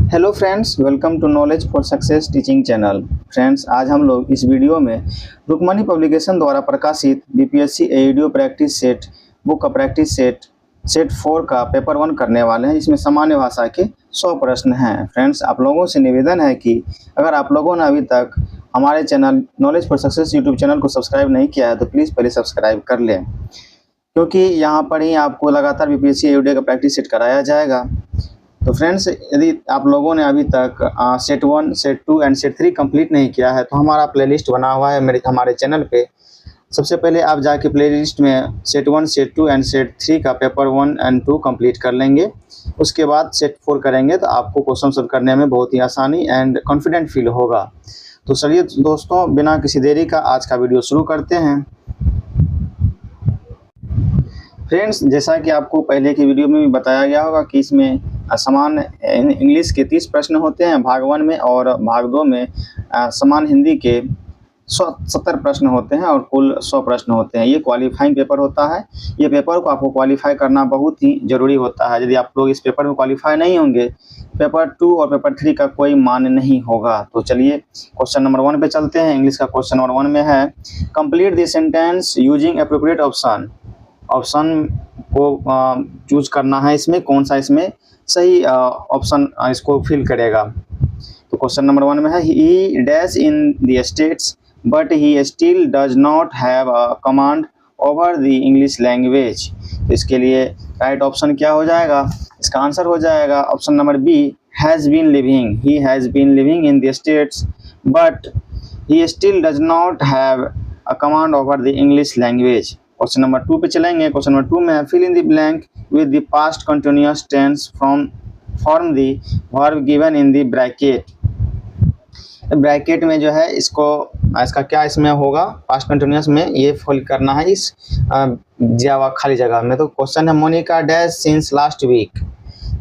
Hello friends, welcome to knowledge for success teaching channel. Friends, आज हम लोग इस वीडियो में रुक्मणी पब्लिकेशन द्वारा प्रकाशित बीपीएससी एईडीओ प्रैक्टिस सेट बुक का प्रैक्टिस सेट सेट 4 का पेपर 1 करने वाले हैं, जिसमें सामान्य भाषा के 100 प्रश्न हैं। फ्रेंड्स, आप लोगों से निवेदन है कि अगर आप लोगों ने अभी तक हमारे channel knowledge for success YouTube channel को सब्सक्राइब नहीं किया है तो प्लीज़ पहले सब्सक्राइब कर लें, क्योंकि यहाँ पर ही आपको लगातार बीपीएससी एईडीओ का प्रैक्टिस सेट कराया जाएगा। तो फ्रेंड्स, यदि आप लोगों ने अभी तक set 1, set 2 and set 3 complete नहीं किया है तो हमारा प्लेलिस्ट बना हुआ है हमारे चैनल पे। सबसे पहले आप जाके प्लेलिस्ट में सेट 1, सेट 2 एंड सेट 3 का पेपर 1 एंड 2 कंप्लीट कर लेंगे। उसके बाद सेट 4 करेंगे तो आपको क्वेश्चन सॉल्व करने में बहुत ही आसानी एंड कॉन्फिडेंट फील होगा। तो चलिए दोस्तों, बिना किसी देरी का आज का वीडियो शुरू करते हैं। फ्रेंड्स, जैसा कि आपको पहले की वीडियो में भी बताया गया होगा कि इसमें समान इंग्लिश के 30 प्रश्न होते हैं भाग 1 में, और भाग 2 में समान हिंदी के 70 प्रश्न होते हैं और कुल 100 प्रश्न होते हैं। ये क्वालिफाइंग पेपर होता है। ये पेपर को आपको क्वालिफाई करना बहुत ही ज़रूरी होता है। यदि आप लोग इस पेपर में क्वालिफाई नहीं होंगे, पेपर 2 और पेपर 3 का कोई मान नहीं होगा। तो चलिए क्वेश्चन नंबर 1 पे चलते हैं। इंग्लिश का क्वेश्चन नंबर 1 में है, complete the sentence using appropriate option. Option को चूज करना है, इसमें कौन सा इसमें सही ऑप्शन इसको फिल करेगा। तो क्वेश्चन नंबर 1 में है, ही dash in the States but he still does not have a command over the English language. तो इसके लिए राइट ऑप्शन क्या हो जाएगा? इसका आंसर हो जाएगा option number B, has been living. He has been living in the States but he still does not have a command over the English language. Question number 2 पे चलेंगे। क्वेश्चन नंबर 2 में है, fill in the blank with the past continuous tense form the verb given in the bracket. Bracket में जो है इसका क्या इसमें होगा? पास्ट कंटिन्यूअस में ये फिल करना है इस दिया खाली जगह में। तो क्वेश्चन है, Monica dash since last week.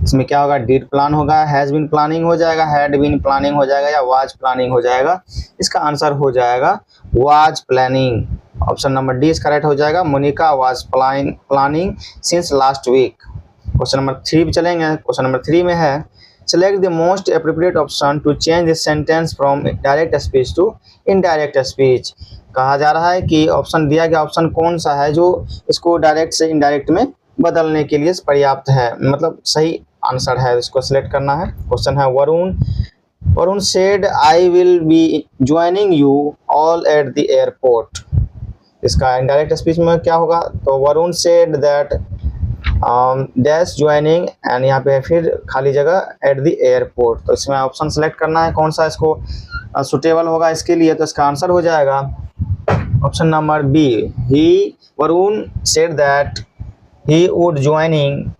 इसमें क्या होगा? डिड प्लान होगा, हैज़ बीन प्लानिंग हो जाएगा, हैड बीन प्लानिंग हो जाएगा, या वाज प्लानिंग हो जाएगा। इसका आंसर हो जाएगा was planning. Option number D इसका राइट हो जाएगा, Monica was planning since last week. Question number 3 पे चलेंगे। क्वेश्चन नंबर 3 में है, select the most appropriate option to change the sentence from direct speech to indirect speech. कहा जा रहा है कि ऑप्शन दिया गया ऑप्शन कौन सा है जो इसको डायरेक्ट से इनडायरेक्ट में बदलने के लिए पर्याप्त है, मतलब सही आंसर है, इसको सिलेक्ट करना है। क्वेश्चन है, Varun said I will be joining you all at the airport. इसका इनडायरेक्ट स्पीच में क्या होगा? तो Varun said that dash joining and यहाँ पे फिर खाली जगह एट द एयरपोर्ट। तो इसमें ऑप्शन सेलेक्ट करना है कौन सा इसको सुटेबल होगा इसके लिए। तो इसका आंसर हो जाएगा option number B, he Varun said that he would joining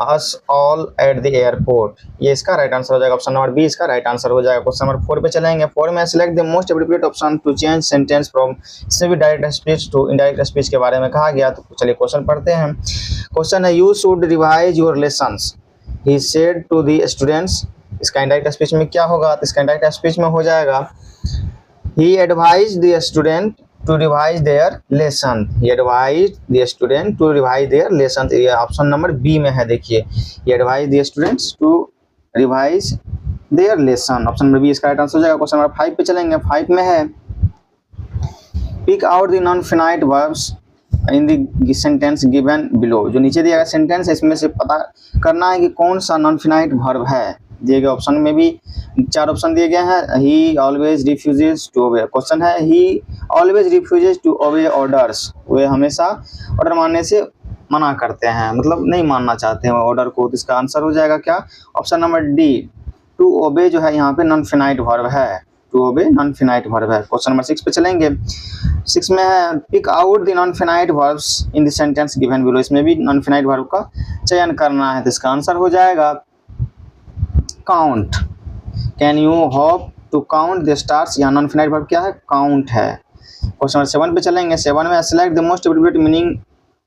us all at the airport. ये इसका राइट आंसर हो जाएगा, ऑप्शन नंबर बी इसका राइट आंसर हो जाएगा। क्वेश्चन नंबर 4 पे चलेंगे। 4 में select the most appropriate option to change sentence from, इसमें भी direct speech to indirect speech के बारे में कहा गया। तो चलिए क्वेश्चन पढ़ते हैं। क्वेश्चन है, you should revise your lessons he said to the students. इसका इनडायरेक्ट स्पीच में क्या होगा? तो इसका इनडायरेक्ट स्पीच में हो जाएगा, he advise the student to revise their lesson। he advised the student to revise their lesson। ये ऑप्शन नंबर बी में है, देखिए, he advised the students to revise their lesson। Option number B इसका right answer हो जाएगा। Question number 5 पे चलेंगे। 5 में है, pick out the non-finite verbs in the sentence given below। जो नीचे दिया गया सेंटेंस है इसमें से पता करना है कि कौन सा नॉन फिनाइट वर्ब है। दिए गए ऑप्शन में भी 4 ऑप्शन दिए गए हैं। He always refuses to obey. Question है, he always refuses to obey orders. वे हमेशा ऑर्डर मानने से मना करते हैं, मतलब नहीं मानना चाहते हैं ऑर्डर को। तो इसका आंसर हो जाएगा क्या? Option number D, to obey जो है यहाँ पे नॉन फिनाइट वर्ब है। To obey non finite verb है। क्वेश्चन नंबर 6 पे चलेंगे। 6 में है, pick out the non finite verbs in the sentence given below. इसमें भी नॉन फिनाइट वर्ब का चयन करना है। तो इसका आंसर हो जाएगा count. Can you hope to count the stars. यहाँ नॉन फिनाइट वर्ब क्या है? काउंट है। क्वेश्चन नंबर 7 पे चलेंगे। 7 में select the most appropriate meaning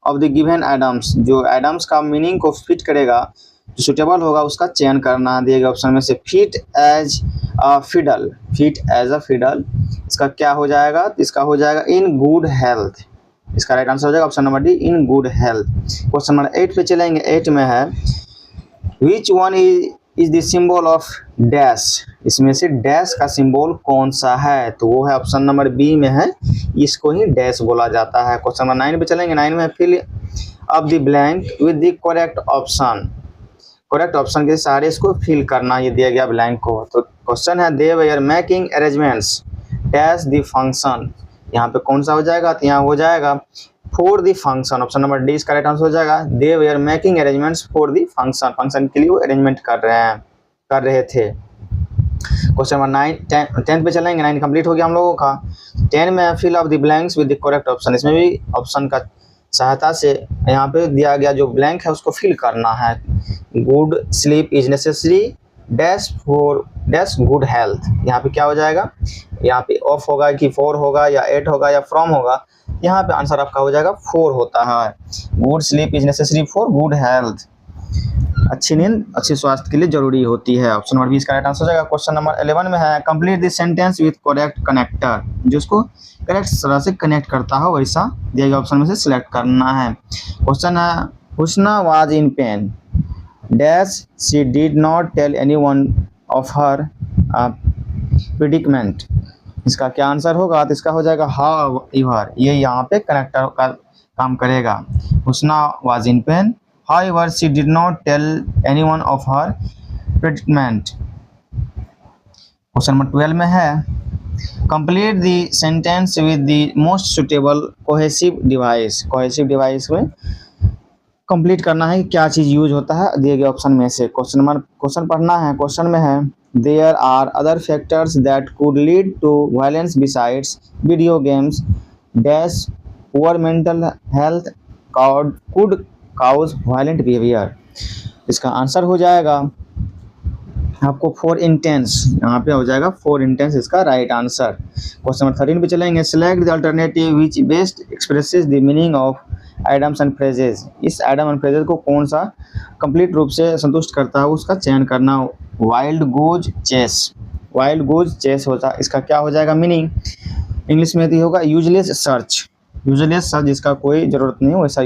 of the given idioms. जो एडम्स का मीनिंग को फिट करेगा, जो सुटेबल होगा उसका चयन करना दिएगा ऑप्शन में से। Fit as a fiddle. Fit as a fiddle इसका क्या हो जाएगा? इसका हो जाएगा इन गुड हेल्थ। इसका राइट आंसर हो जाएगा option number D, in good health. Question number 8 पे चलेंगे। 8 में है, which one is is the symbol of dash, इसमें से डैश का सिंबल कौन सा है, तो वो है ऑप्शन नंबर बी में है, इसको ही डैश बोला जाता है। क्वेश्चन नंबर 9 पे चलेंगे। 9 में fill up the blank with the correct option, correct option के सहारे इसको फिल करना, ये दिया गया ब्लैंक को। तो क्वेश्चन है they were making arrangements dash the function, यहाँ पे कौन सा हो जाएगा, तो यहाँ हो जाएगा for the function, option number D इसका राइट आंसर हो जाएगा। They were making arrangements for the function, function के लिए वो अरेंजमेंट कर रहे थे। क्वेश्चन नंबर 9 10 पे चलेंगे। 9 कंप्लीट हो गया हम लोगों का। 10 में fill up the blanks with the correct option, इसमें भी ऑप्शन का सहायता से यहाँ पे दिया गया जो ब्लैंक है उसको फिल करना है। Good sleep is necessary dash for dash good health, यहाँ पे क्या हो जाएगा, यहाँ पे ऑफ होगा कि 4 होगा या 8 होगा या फ्रॉम होगा, यहाँ पे आंसर आपका हो जाएगा 4 होता है। Good sleep is necessary for good health, अच्छी नींद अच्छी स्वास्थ्य के लिए जरूरी होती है, ऑप्शन नंबर बी इसका राइट आंसर हो जाएगा। क्वेश्चन नंबर 11 में है complete this sentence with correct connector, जो उसको करेक्ट तरह से कनेक्ट करता हो वैसा दिए गए ऑप्शन में से सिलेक्ट करना है। क्वेश्चन है Husna was in pain dash she did not tell anyone of her predicament, इसका क्या आंसर होगा, तो इसका हो जाएगा हाउ एवर, ये यहाँ पे कनेक्टर का काम करेगा। Husna was in pain however she did not tell anyone of her predicament। Question number 12 में है complete the sentence with the most suitable cohesive device, cohesive device में कंप्लीट करना है कि क्या चीज़ यूज होता है दिए गए ऑप्शन में से। क्वेश्चन पढ़ना है। क्वेश्चन में है there are other factors that could lead to violence besides video games dash poor mental health could cause violent behaviour, इसका आंसर हो जाएगा आपको 4 इंटेंस, यहाँ पे हो जाएगा 4 इंटेंस इसका राइट आंसर। क्वेश्चन नंबर 13 पे चलेंगे। Select the alternative which best expresses the meaning of idioms and phrases, इस एडम एंड फ्रेजेस को कौन सा कंप्लीट रूप से संतुष्ट करता है उसका चयन करना। Wild goose chase, wild goose chase होता, इसका क्या हो जाएगा मीनिंग, इंग्लिश में यदि होगा यूजलेस सर्च, यूजलेस सर्च जिसका कोई ज़रूरत नहीं हो वैसा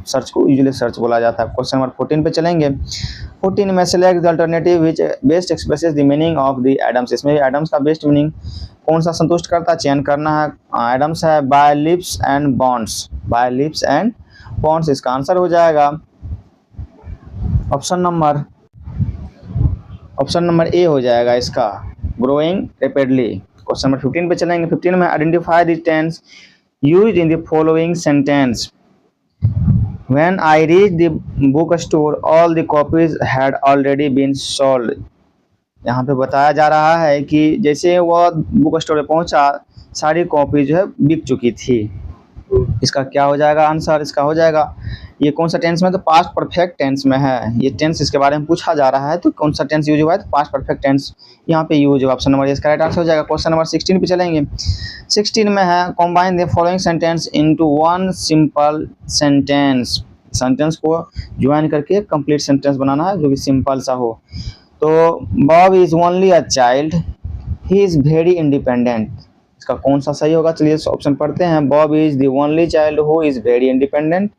सर्च को यूजलेस सर्च बोला जाता है। क्वेश्चन नंबर 14 पे चलेंगे। 14 में select the alternative which best expresses the meaning of the idioms, इसमें एडम्स का बेस्ट मीनिंग कौन सा संतुष्ट करता है चयन करना है। एडम्स है by leaps and bounds, by leaps and bounds, इसका आंसर हो जाएगा ऑप्शन नंबर ए हो जाएगा इसका ग्रोइंग रैपिडली। क्वेश्चन नंबर 15 पे चलेंगे। 15 में identify the tense used in the following sentence। When I reached the bookstore, all the copies had already been sold। यहाँ पे बताया जा रहा है कि जैसे वह बुक स्टोर पे पहुँचा सारी कॉपी जो है बिक चुकी थी, इसका क्या हो जाएगा आंसर, इसका हो जाएगा ये कौन सा टेंस में, तो पास्ट परफेक्ट टेंस में है ये टेंस, इसके बारे में पूछा जा रहा है तो कौन सा टेंस यूज हुआ है, तो पास्ट परफेक्ट टेंस यहाँ पे यूज हुआ, ऑप्शन नंबर इसका राइट आंसर हो जाएगा। क्वेश्चन नंबर 16 पे चलेंगे। 16 में है combine the following sentence into one simple sentence, sentence को ज्वाइन करके कंप्लीट सेंटेंस बनाना है जो कि सिंपल सा हो। तो Bob is only a child he is very independent, इसका कौन सा सही होगा, चलिए ऑप्शन पढ़ते हैं। Bob is the only child who is very independent,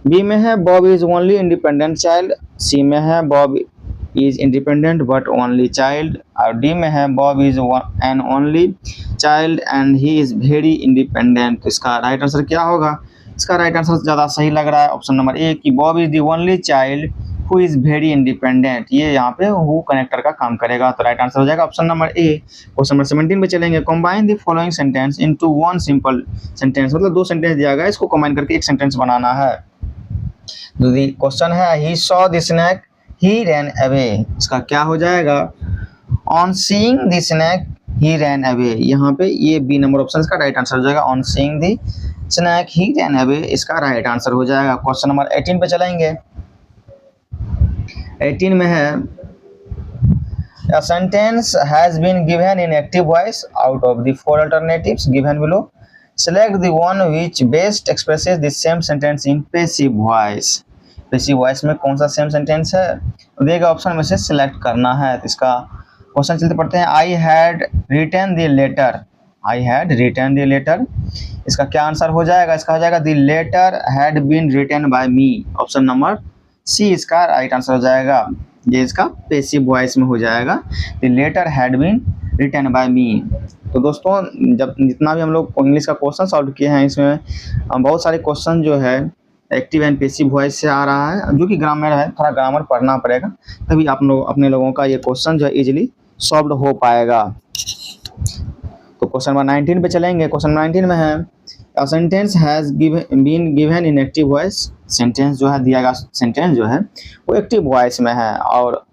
B में है Bob is only independent child, C में है Bob is independent but only child, और डी में है Bob is an only child and he is very independent. इसका right answer क्या होगा, इसका राइट आंसर ज़्यादा सही लग रहा है ऑप्शन नंबर ए कि Bob is the only child who is very independent, ये यहाँ पे हु कनेक्टर का काम करेगा, तो राइट आंसर हो जाएगा ऑप्शन नंबर ए। क्वेश्चन नंबर 17 पे चलेंगे। Combine the following sentence into one simple sentence, मतलब 2 सेंटेंस दिया गया है इसको कंबाइन करके एक सेंटेंस बनाना है। क्वेश्चन है he saw the snake he ran away, इसका क्या हो जाएगा, on seeing the snake he ran away, यहाँ पे ये बी नंबर ऑप्शन का राइट आंसर हो जाएगा, on seeing the snake he ran away, इसका राइट आंसर हो जाएगा। क्वेश्चन नंबर 18 पे चलेंगे। 18 में है a sentence has been given in active voice out of the 4 alternatives given below, select the one which best expresses the same sentence in passive voice। passive voice में कौन सा same sentence है देगा option में से select करना है, तो इसका क्वेश्चन चलते पढ़ते हैं। I had written the letter, I had written the letter, इसका क्या आंसर हो जाएगा, इसका हो जाएगा the letter had been written by me, option number C इसका राइट आंसर हो जाएगा। ये इसका पैसिव वॉइस में हो जाएगा। The letter had been written by me. तो दोस्तों जब जितना भी हम लोग इंग्लिश का क्वेश्चन सॉल्व किए हैं इसमें बहुत सारे क्वेश्चन जो है एक्टिव एंड पैसिव वॉइस से आ रहा है, जो कि ग्रामर है, थोड़ा ग्रामर पढ़ना पड़ेगा तभी आप लोग अपने लोगों का ये क्वेश्चन जो है इजीली सॉल्व हो पाएगा। तो क्वेश्चन नंबर 19 पे चलेंगे। क्वेश्चन 19 में है a sentence has been given in active voice. Sentence जो है दिया गया सेंटेंस जो है वो एक्टिव वॉइस में है और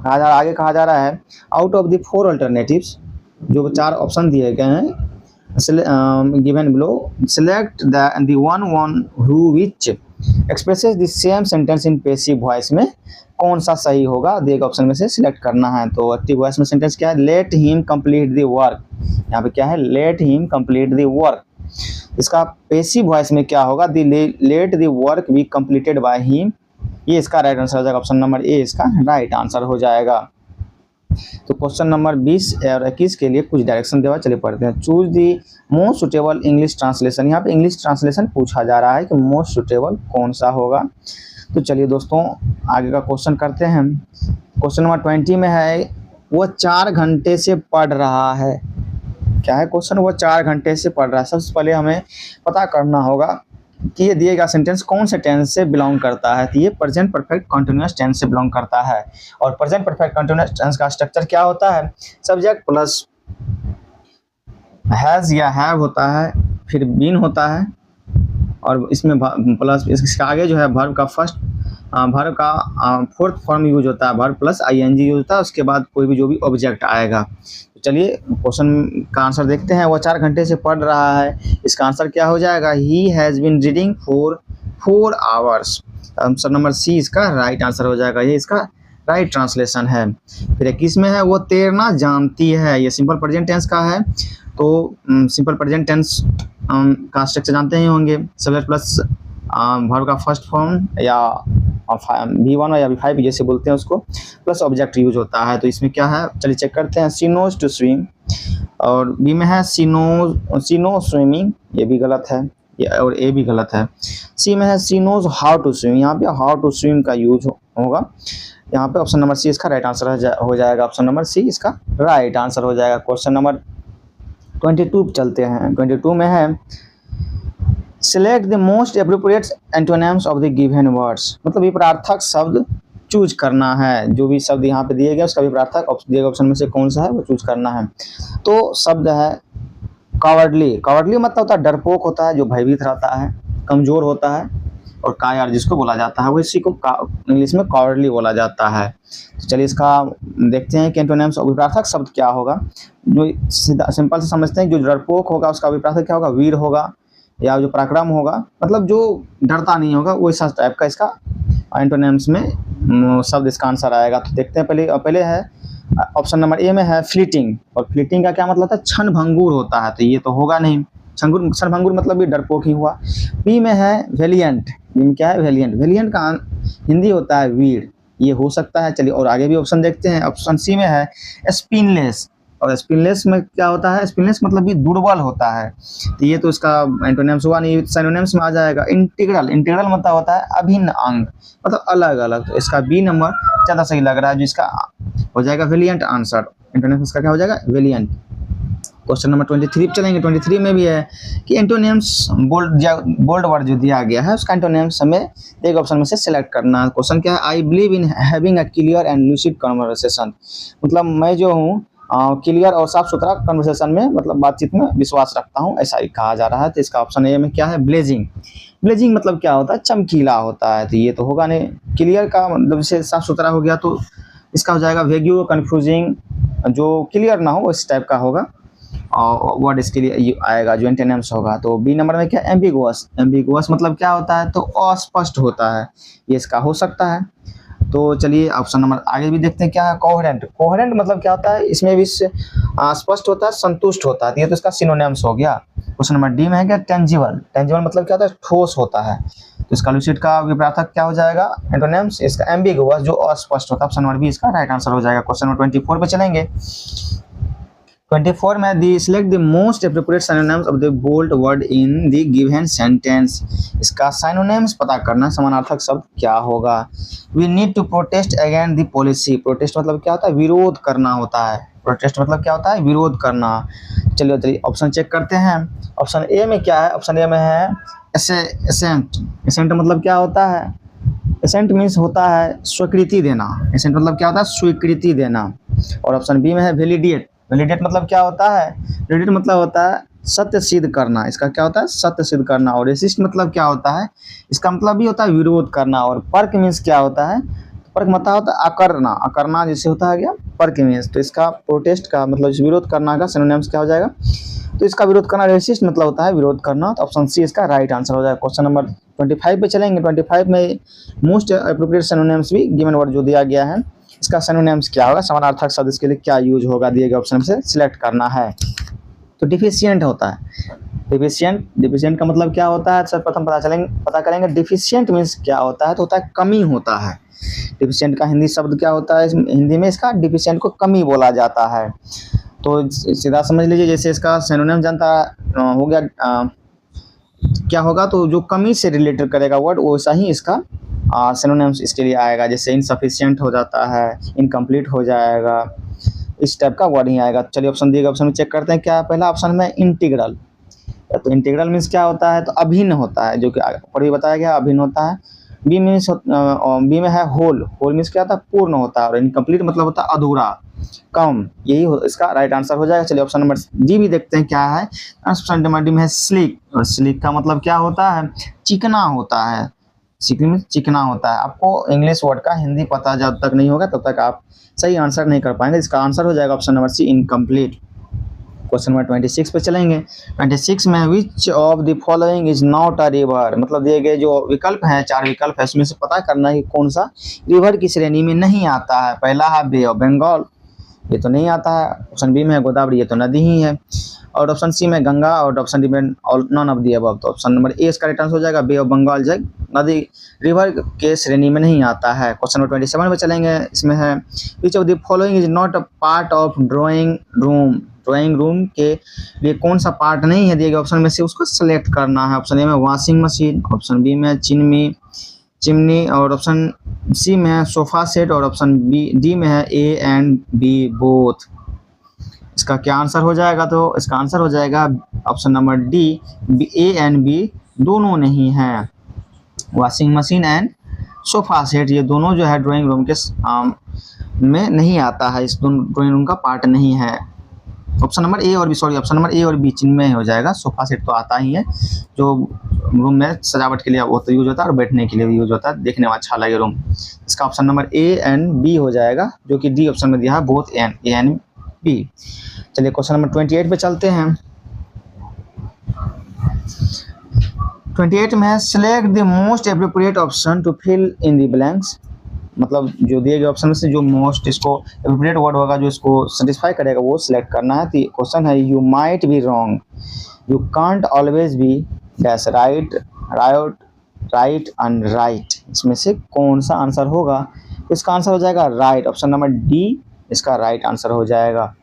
आगे कहा जा रहा है आउट ऑफ द 4 अल्टरनेटिव्स, जो 4 ऑप्शन दिए गए हैं given below, select the one who which expresses the same sentence in passive voice में कौन सा सही होगा, दिए गए ऑप्शन में से सिलेक्ट करना है। तो एक्टिव वॉइस में सेंटेंस क्या है, let him complete the work. यहाँ पे क्या है, let him complete the work. इसका पैसिव वॉइस में क्या होगा, the let the work be completed by him. ये इसका राइट आंसर हो जाएगा, ऑप्शन नंबर ए इसका राइट आंसर हो जाएगा। तो क्वेश्चन नंबर 20 और 21 के लिए कुछ डायरेक्शन देवा, चलिए पढ़ते हैं। Choose the most suitable English translation. यहाँ पे इंग्लिश ट्रांसलेशन पूछा जा रहा है कि मोस्ट सुटेबल कौन सा होगा। तो चलिए दोस्तों आगे का क्वेश्चन करते हैं। क्वेश्चन नंबर 20 में है वो 4 घंटे से पढ़ रहा है। क्या है क्वेश्चन, वो 4 घंटे से पढ़ रहा है। सबसे पहले हमें पता करना होगा कि ये दिए गया सेंटेंस कौन से टेंस से बिलोंग करता है। तो ये प्रेजेंट परफेक्ट कंटिन्यूअस टेंस से बिलोंग करता है और प्रेजेंट परफेक्ट कंटिन्यूअस टेंस का स्ट्रक्चर क्या होता है, सब्जेक्ट प्लस हैज या हैव होता है, फिर बीन होता है और इसमें प्लस इसके आगे जो है वर्ब का वर्ब का फोर्थ फॉर्म यूज होता है, वर्ब प्लस आईएनजी यूज होता है, उसके बाद कोई भी जो भी ऑब्जेक्ट आएगा। तो चलिए क्वेश्चन का आंसर देखते हैं। वो 4 घंटे से पढ़ रहा है, इसका आंसर क्या हो जाएगा, he has been reading for 4 hours. Answer number C इसका राइट आंसर हो जाएगा, ये इसका राइट ट्रांसलेशन है। फिर 21 में है वो तैरना जानती है। ये सिंपल प्रेजेंट टेंस का है। तो सिंपल प्रेजेंट टेंस का स्ट्रक्चर जानते ही होंगे, सब्जेक्ट प्लस वर्ब का फर्स्ट फॉर्म या V1 या V5 जैसे बोलते हैं उसको, प्लस ऑब्जेक्ट यूज होता है। तो इसमें क्या है, चलिए चेक करते हैं। शी नोज टू स्विम और बी में है शी नो स्विमिंग, ये भी गलत है और ए भी गलत है। सी में है she knows how to swim, यहाँ पे हाउ टू स्विम का यूज होगा। यहाँ पे ऑप्शन नंबर सी इसका राइट आंसर हो जाएगा, ऑप्शन नंबर सी इसका राइट आंसर हो जाएगा। क्वेश्चन नंबर 22 चलते हैं। 22 में है select the most appropriate antonyms of the given words. मतलब विपरीतार्थक शब्द चूज करना है, जो भी शब्द यहाँ पे दिए गए उसका विपरीतार्थक दिए गए ऑप्शन में से कौन सा है वो चूज करना है। तो शब्द है कॉवर्डली। कॉवर्डली मतलब होता है डरपोक होता है, जो भयभीत रहता है, कमजोर होता है, और कायर जिसको बोला जाता है वो इसी को इंग्लिश में कॉवर्डली बोला जाता है। तो चलिए इसका देखते हैं कि एंटोनिम्स और विपरीतार्थक शब्द क्या होगा। जो सिंपल से समझते हैं, जो डरपोक होगा उसका विपरीतार्थक क्या होगा, वीर होगा, या जो पराक्रम होगा मतलब जो डरता नहीं होगा, वो इस टाइप का इसका एंटोनिम्स में शब्द इसका आंसर आएगा। तो देखते हैं, पहले है ऑप्शन नंबर ए में है फ्लीटिंग, और फ्लीटिंग का क्या मतलब होता है, क्षण भंगुर होता है, तो ये तो होगा नहीं, क्षण भंगुर मतलब ये डरपोक ही हुआ। बी में है वेलिएंट, बी में क्या है वेलिएंट, वेलिएंट का हिंदी होता है वीर, ये हो सकता है। चलिए और आगे भी ऑप्शन देखते हैं। ऑप्शन सी में है स्पिनलेस, और स्पिनलेस में क्या होता है, स्पिनलेस मतलब भी दुर्बल होता है, तो ये तो इसका एंटोनिम्स हुआ नहीं, सिनोनिम्स में आ जाएगा। इंटीग्रल, इंटीग्रल मतलब होता है अभिन्न अंग, मतलब अलग अलग, तो इसका बी नंबर ज़्यादा सही लग रहा है, जो इसका हो जाएगा वेलिएंट आंसर। एंटोनिम्स का क्या हो जाएगा, वेलिएंट। क्वेश्चन नंबर 23 चलेंगे। 23 में भी है कि एंटोनिम्स बोल्ड वर्ड जो दिया गया है उसका एंटोनिम्स हमें एक ऑप्शन में से सिलेक्ट करना है। क्वेश्चन क्या है, I believe in having a clear and lucid conversation, मतलब मैं जो हूँ क्लियर और साफ सुथरा कन्वर्सेशन में, मतलब बातचीत में विश्वास रखता हूँ, ऐसा ही कहा जा रहा है। तो इसका ऑप्शन ए में क्या है, ब्लेजिंग। ब्लेजिंग मतलब क्या होता है, चमकीला होता है, तो ये तो होगा नहीं। क्लियर का मतलब जैसे साफ सुथरा हो गया, तो इसका हो जाएगा वेग्यू, कन्फ्यूजिंग, जो क्लियर ना हो इस टाइप का होगा, और वर्ड इसके लिए आएगा जो एंटोनिम्स होगा। तो बी नंबर में क्या, एम्बिगुअस। एम्बिगुअस मतलब क्या होता है, तो अस्पष्ट होता है, ये इसका हो सकता है। तो चलिए ऑप्शन नंबर आगे भी देखते हैं क्या है, कोहेरेंट। कोहेरेंट मतलब क्या होता है, इसमें भी स्पष्ट होता है, संतुष्ट होता है, तो ये तो इसका सिनोनिम्स हो गया। क्वेश्चन नंबर डी में है क्या, टेंजिबल। टेंजिबल मतलब क्या होता है, ठोस होता है, तो इसका लूसिड का विपरीतार्थक क्या हो जाएगा, एंटोनिम्स इसका एम्बिगुअस, जो अस्पष्ट होता है, ऑप्शन नंबर बी इसका राइट आंसर हो जाएगा। क्वेश्चन नंबर 24 पे चलेंगे। 24 में दी select the most appropriate synonyms of the bold word in the given sentence. इसका सिनोनिम्स पता करना, समानार्थक शब्द क्या होगा। We need to protest against the policy. Protest मतलब क्या होता है, विरोध करना होता है। प्रोटेस्ट मतलब क्या होता है, विरोध करना। चलिए ऑप्शन चेक करते हैं। ऑप्शन ए में क्या है, ऑप्शन ए में है एसेंट। एसेंट मतलब क्या होता है, एसेंट मीन्स होता है स्वीकृति देना। एसेंट मतलब क्या होता है, स्वीकृति देना। और ऑप्शन बी में है वैलिडेट। वैलिडेट मतलब क्या होता है, वैलिडेट मतलब होता है सत्य सिद्ध करना। इसका क्या होता है, सत्य सिद्ध करना। और रेसिस्ट मतलब क्या होता है, इसका मतलब भी होता है विरोध करना। और पर्क मीन्स क्या होता है, पर्क मतलब होता है अकरना। अकरना जैसे होता है क्या, पर्क मीन्स। तो इसका प्रोटेस्ट का मतलब विरोध करना का सिनोनिम्स क्या हो जाएगा, तो इसका विरोध करना रेसिस्ट मतलब होता है विरोध करना। तो ऑप्शन सी इसका राइट आंसर हो जाएगा। क्वेश्चन नंबर 25 पे चलेंगे। 25 में मोस्ट एप्रोप्रिएट सिनोनिम्स भी गिवन वर्ड जो दिया गया है, इसका सिनोनिम्स क्या होगा, समानार्थक शब्द इसके लिए क्या यूज होगा, दिए गए ऑप्शन से सिलेक्ट करना है। तो डिफिशिएंट होता है। डिफिशिएंट, डिफिशिएंट का मतलब क्या होता है, सर्वप्रथम पता करेंगे डिफिशिएंट मीन्स क्या होता है। तो होता है कमी होता है। डिफिशिएंट का हिंदी शब्द क्या होता है, हिंदी में इसका डिफिशिएंट को कमी बोला जाता है। तो सीधा समझ लीजिए, जैसे इसका सिनोनिम जनता हो गया क्या होगा, तो जो कमी से रिलेटेड करेगा वर्ड वैसा ही इसका सिनोनिम्स इसके लिए आएगा। जैसे इनसफिशिएंट हो जाता है, इनकम्प्लीट हो जाएगा, इस टाइप का वर्ड ही आएगा। चलिए ऑप्शन दिएगा, ऑप्शन में चेक करते हैं क्या है। पहला ऑप्शन में इंटीग्रल। तो इंटीग्रल मीन्स क्या होता है, तो अभिन्न होता है, जो कि ऊपर भी बताया गया अभिन्न होता है। बी मीन्स बी में है होल। होल मीन्स क्या होता है, पूर्ण होता है। और इनकम्प्लीट मतलब होता है अधूरा, कम। यही इसका राइट आंसर हो जाएगा। चलिए ऑप्शन नंबर डी भी देखते हैं क्या है। ऑप्शन नंबर डी में है स्लिक। और स्लिक का मतलब क्या होता है, चिकना होता है। चिकना होता है। आपको इंग्लिश वर्ड का हिंदी पता जब तक नहीं होगा तब तक आप सही आंसर नहीं कर पाएंगे। इसका आंसर हो जाएगा option number C, incomplete. Question number 26 पे चलेंगे। 26 में which of the following is not a river. मतलब दिए गए जो विकल्प हैं, 4 विकल्प है, उसमें से पता करना है कि कौन सा रिवर की श्रेणी में नहीं आता है। पहला है बे ऑफ बंगाल, ये तो नहीं आता है। ऑप्शन बी में है गोदावरी, ये तो नदी ही है। और ऑप्शन सी में गंगा। और ऑप्शन डी में नॉन ऑफ दी अबव। तो ऑप्शन नंबर ए इसका राइट आंसर हो जाएगा, बे ऑफ बंगाल जो नदी रिवर के श्रेणी में नहीं आता है। क्वेश्चन नंबर 27 में चलेंगे। इसमें है विच of the following is not a part of drawing room. Drawing room के लिए कौन सा पार्ट नहीं है, दिए गए ऑप्शन में से उसको सेलेक्ट करना है। ऑप्शन ए में वॉशिंग मशीन, ऑप्शन बी में चिमनी, और ऑप्शन सी में है सोफा सेट, और ऑप्शन डी में है ए एंड बी बोथ। इसका क्या आंसर हो जाएगा, तो इसका आंसर हो जाएगा option number D, A and B दोनों नहीं है। Washing machine and sofa set ये दोनों जो है ड्राइंग रूम के में नहीं आता है, इस दोनों ड्राइंग रूम का पार्ट नहीं है। ऑप्शन नंबर ए और बी चिन्ह हो जाएगा। सोफा सेट तो आता ही है, जो रूम में सजावट के लिए वो तो यूज होता है, और बैठने के लिए भी यूज होता है, देखने में अच्छा लगे रूम। इसका option number A and B हो जाएगा, जो कि डी ऑप्शन में दिया है, बोथ ए एंड बी। चलिए क्वेश्चन नंबर 28 पे चलते हैं। 28 में है select the most appropriate option to fill in the blanks. मतलब जो दिए गए ऑप्शन में से जो मोस्ट इसको एप्रोप्रिएट वर्ड होगा, जो इसको सेटिस्फाई करेगा, वो सिलेक्ट करना है। तो क्वेश्चन है you might be wrong, you can't always be dash right and right. इसमें से कौन सा आंसर होगा, तो इसका आंसर हो जाएगा राइट। ऑप्शन नंबर डी इसका राइट आंसर हो जाएगा।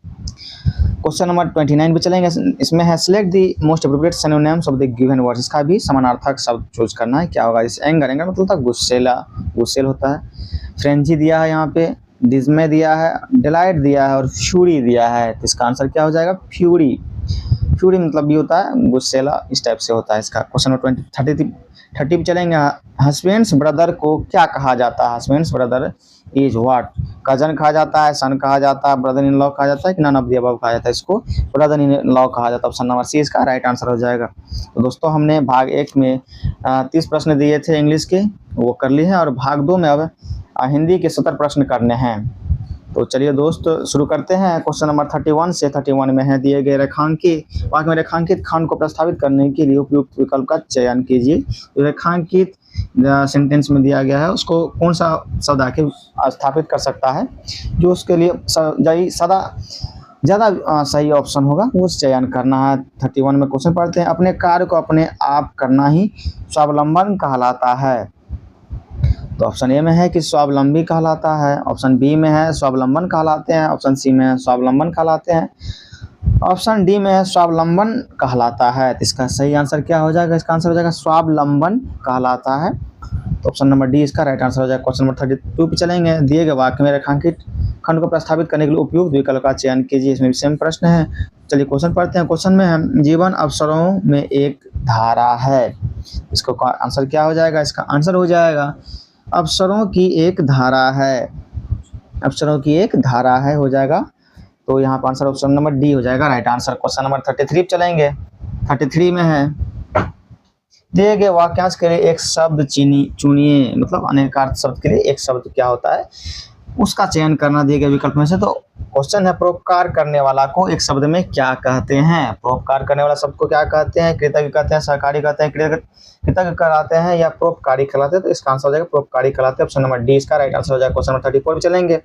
क्वेश्चन नंबर 29 पे चलेंगे। इसमें है select the most appropriate synonyms of the given words. इसका भी समानार्थक शब्द चूज करना है। क्या होगा, जैसे एंगर मतलब होता है गुस्सेल होता है। फ्रेंजी दिया है यहाँ पे, डिस्मे दिया है, डिलाइट दिया है, और फ्यूरी दिया है। तो इसका आंसर क्या हो जाएगा, फ्यूरी। फ्यूरी मतलब भी होता है गुस्सेला, इस टाइप से होता है इसका। क्वेश्चन नंबर 30 पे चलेंगे। हस्बैंड्स ब्रदर को क्या कहा जाता है, husband's brother is what. Cousin कहा जाता है, सन कहा जाता है, ब्रदर इन लॉ कहा जाता है, कि नन ऑफ द अबव कहा जाता है। इसको ब्रदर इन लॉ कहा जाता है। ऑप्शन नंबर सी इसका राइट आंसर हो जाएगा। तो दोस्तों हमने भाग 1 में 30 प्रश्न दिए थे इंग्लिश के, वो कर लिए हैं, और भाग 2 में अब हिंदी के 70 प्रश्न करने हैं। तो चलिए दोस्त शुरू करते हैं। क्वेश्चन नंबर 31 से 31 में है दिए गए रेखांकित वाक्य में रेखांकित खंड को प्रस्तावित करने के लिए उपयुक्त विकल्प का चयन कीजिए। जो रेखांकित सेंटेंस में दिया गया है उसको कौन सा शब्द आके स्थापित कर सकता है, जो उसके लिए ज़्यादा सही ऑप्शन होगा वो चयन करना है। 31 में क्वेश्चन पढ़ते हैं। अपने कार्य को अपने आप करना ही स्वावलंबन कहलाता है। तो ऑप्शन ए में है कि स्वावलंबी कहलाता है, ऑप्शन बी में है स्वावलंबन कहलाते हैं, ऑप्शन सी में है स्वावलंबन कहलाते हैं, ऑप्शन डी में है स्वावलंबन कहलाता है। तो इसका सही आंसर क्या हो जाएगा? इसका आंसर हो जाएगा स्वावलंबन कहलाता है। तो ऑप्शन नंबर डी इसका राइट आंसर हो जाएगा। क्वेश्चन नंबर 32 पे चलेंगे। दिए गए वाक्य में रेखांकित खंड को प्रस्तावित करने के लिए उपयुक्त विकल्प का चयन कीजिए। इसमें भी सेम प्रश्न है। चलिए क्वेश्चन पढ़ते हैं। क्वेश्चन में है जीवन अवसरों में एक धारा है। इसको आंसर क्या हो जाएगा? इसका आंसर हो जाएगा अवसरों की एक धारा है। अवसरों की एक धारा है हो जाएगा। तो यहाँ पर आंसर ऑप्शन नंबर डी हो जाएगा राइट आंसर। क्वेश्चन नंबर 33 चलेंगे। 33 में है दिए गए वाक्यांश के लिए एक शब्द चुनिए, मतलब अनेकार्थ शब्द के लिए एक शब्द क्या होता है उसका चयन करना दिए गए विकल्प में से। तो क्वेश्चन है परोपकार करने वाला को एक शब्द में क्या कहते हैं? परोपकार करने वाला शब्द को क्या कहते हैं? कृतज्ञ कहते हैं, सहकारी कहते हैं, कृतज्ञ कहलाते हैं या परोपकारी कहलाते हैं? तो इसका आंसर हो जाएगा परोपकारी कहलाते हैं। ऑप्शन नंबर डी इसका राइट आंसर हो जाएगा। क्वेश्चन नंबर 34 पे चलेंगे।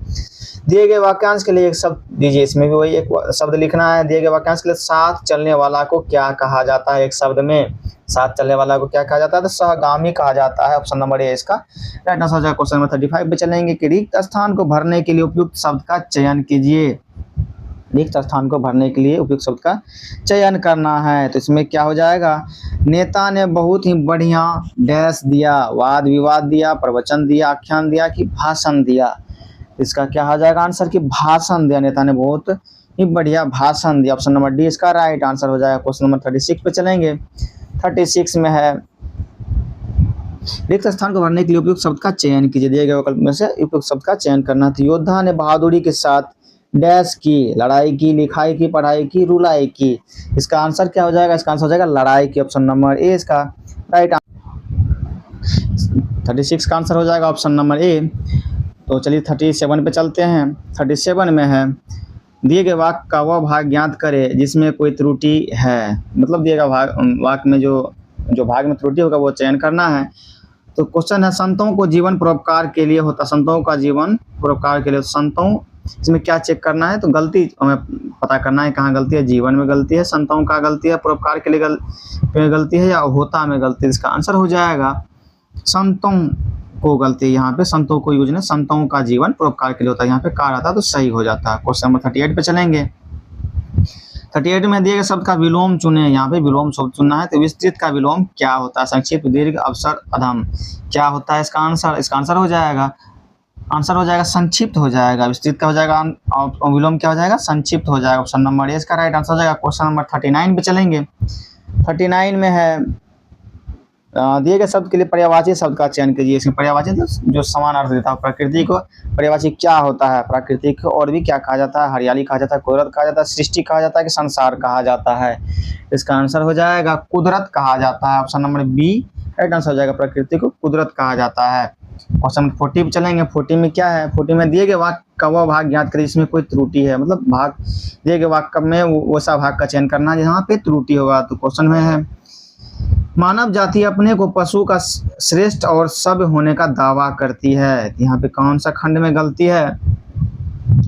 दिए गए वाक्यांश के लिए एक शब्द दीजिए। इसमें भी वही एक शब्द लिखना है। दिए गए वाक्यांश के लिए साथ चलने वाला को क्या कहा जाता है? एक शब्द में साथ चलने वाला को क्या कहा जाता है? तो सहगामी कहा जाता है। ऑप्शन नंबर ए इसका राइट आंसर हो जाएगा। क्वेश्चन नंबर 35 पे चलेंगे कि रिक्त स्थान को भरने के लिए उपयुक्त शब्द का चयन कीजिए। रिक्त स्थान को भरने के लिए उपयुक्त शब्द का चयन करना है। तो इसमें क्या हो जाएगा? नेता ने बहुत ही बढ़िया डैश दिया, वाद विवाद दिया, प्रवचन दिया, आख्यान दिया कि भाषण दिया? इसका क्या हो जाएगा आंसर? कि भाषण दिया। नेता ने बहुत ही बढ़िया भाषण दिया। ऑप्शन नंबर डी इसका राइट आंसर हो जाएगा। क्वेश्चन नंबर 36 पे चलेंगे। 36 में है रिक्त स्थान को भरने के लिए उपयुक्त शब्द का चयन कीजिए। दिए गए विकल्प में से उपयुक्त शब्द का चयन करना। तो योद्धा ने बहादुरी के साथ डैश की, लड़ाई की, लिखाई की, पढ़ाई की, रुलाई की? इसका आंसर क्या हो जाएगा? इसका आंसर हो जाएगा लड़ाई की। ऑप्शन नंबर ए इसका राइट 36 का आंसर हो जाएगा ऑप्शन नंबर ए। तो चलिए 37 पे चलते हैं। 37 में है दिए गए वाक्य का वह भाग ज्ञात करे जिसमें कोई त्रुटि है। मतलब दिए गए वाक्य में जो भाग में त्रुटि होगा वो चयन करना है। तो क्वेश्चन है संतों को जीवन परोपकार के लिए होता। संतों का जीवन परोपकार के लिए, संतों इसमें क्या चेक करना है? तो गलती हमें पता करना है कहाँ गलती है। जीवन में गलती है, संतों का गलती है, परोपकार के लिए गलती है या होता में गलती है? इसका आंसर हो जाएगा संतों को गलती। यहाँ पे संतों को यूज नहीं, संतों का जीवन परोपकार के लिए होता है। यहाँ पे कार आता है तो सही हो जाता है। क्वेश्चन नंबर 38 पे चलेंगे। 38 में दिए गए शब्द का विलोम चुने। यहाँ पे विलोम शब्द चुनना है। तो विस्तृत का विलोम क्या होता है? संक्षिप्त, दीर्घ, अवसर, अधम क्या होता है? इसका आंसर हो जाएगा संक्षिप्त हो जाएगा। विस्तृत का हो जाएगा और विलोम क्या हो जाएगा? संक्षिप्त हो जाएगा। ऑप्शन नंबर ए इसका राइट आंसर हो जाएगा। क्वेश्चन नंबर 39 पे चलेंगे। 39 में है दिए गए शब्द के लिए पर्यायवाची शब्द का चयन कीजिए। इसमें पर्यायवाची जो समान अर्थ देता है। प्रकृति को पर्यायवाची क्या होता है? प्राकृतिक और भी क्या कहा जाता है? हरियाली कहा जाता है, कुदरत कहा जाता है, सृष्टि कहा जाता है कि संसार कहा जाता है? इसका आंसर हो जाएगा कुदरत कहा जाता है। Option number B right answer हो जाएगा। प्रकृति को कुदरत कहा जाता है। क्वेश्चन 40 पे चलेंगे। 40 में क्या है? 40 में दिए गए वाक्य का वह भाग ज्ञात करें जिसमें कोई त्रुटि है। मतलब भाग दिए गए वाक्य में वैसा भाग का चयन करना है जहाँ पे त्रुटि होगा। तो क्वेश्चन में है मानव जाति अपने को पशु का श्रेष्ठ और सभ्य होने का दावा करती है। यहाँ पे कौन सा खंड में गलती है?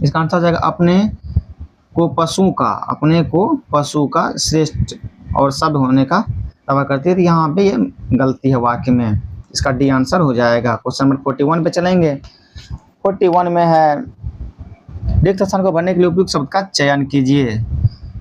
इसका आंसर हो जाएगा अपने को पशु का श्रेष्ठ और सभ्य होने का दावा करती है। तो यहाँ पे ये गलती है वाक्य में। इसका डी आंसर हो जाएगा। क्वेश्चन नंबर 41 पे चलेंगे। 41 में है रिक्त स्थान को भरने के लिए उपयुक्त शब्द का चयन कीजिए।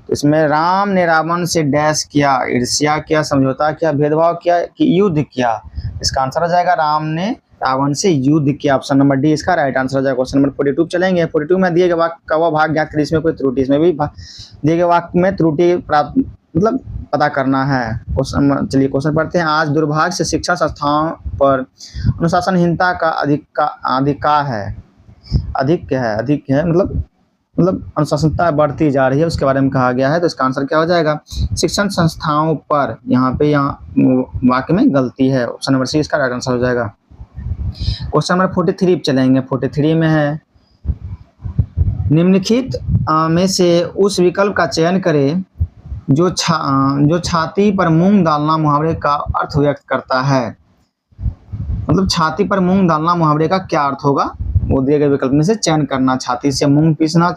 तो इसमें राम ने रावण से डैश किया, ईर्ष्या किया, समझौता किया, भेदभाव किया कि युद्ध किया? इसका आंसर हो जाएगा राम ने रावण से युद्ध किया। ऑप्शन नंबर डी इसका राइट आंसर हो जाएगा। क्वेश्चन नंबर 42 चलेंगे। 42 में दिए गए वाक्य का वह भाग ज्ञात करें इसमें कोई त्रुटि। इसमें भी दिए गए वाक्य में त्रुटि प्राप्त मतलब पता करना है। चलिए क्वेश्चन पढ़ते हैं। आज दुर्भाग्य से शिक्षा संस्थाओं पर अनुशासनहीनता का अधिक है मतलब अनुशासनता बढ़ती जा रही है, उसके बारे में कहा गया है। तो इसका आंसर क्या हो जाएगा? शिक्षण संस्थाओं पर। यहाँ वाक्य में गलती है। ऑप्शन नंबर सी इसका राइट आंसर हो जाएगा। क्वेश्चन नंबर 43 चलेंगे। 43 में है निम्नलिखित में से उस विकल्प का चयन करें जो छाती पर मूंग डालना मुहावरे का अर्थ व्यक्त करता है। मतलब छाती पर मूंग डालना मुहावरे का क्या अर्थ होगा? वो दिए गए विकल्प में से चयन करना। छाती से मूंग पीसना,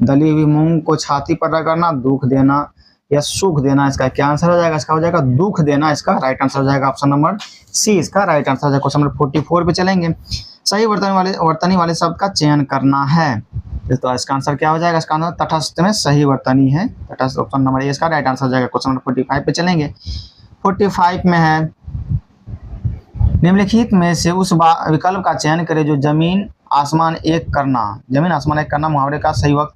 दली हुई मूंग को छाती पर रगड़ना, दुख देना या सुख देना, इसका क्या आंसर हो जाएगा? इसका हो जाएगा दुख देना, इसका राइट आंसर हो जाएगा ऑप्शन नंबर सी, इसका राइट आंसर हो जाएगा। क्वेश्चन नंबर 44 पे चलेंगे। सही वर्तनी वाले शब्द का चयन करना है, तो इसका आंसर क्या हो जाएगा? इसका आंसर तटस्थ में सही वर्तनी है, तटस्थ ऑप्शन नंबर ए इसका राइट आंसर हो जाएगा। क्वेश्चन नंबर 45 पे चलेंगे। 45 में है, निम्नलिखित में से उस विकल्प का चयन करें जो जमीन आसमान एक करना, जमीन आसमान एक करना मुहावरे का सही वक्त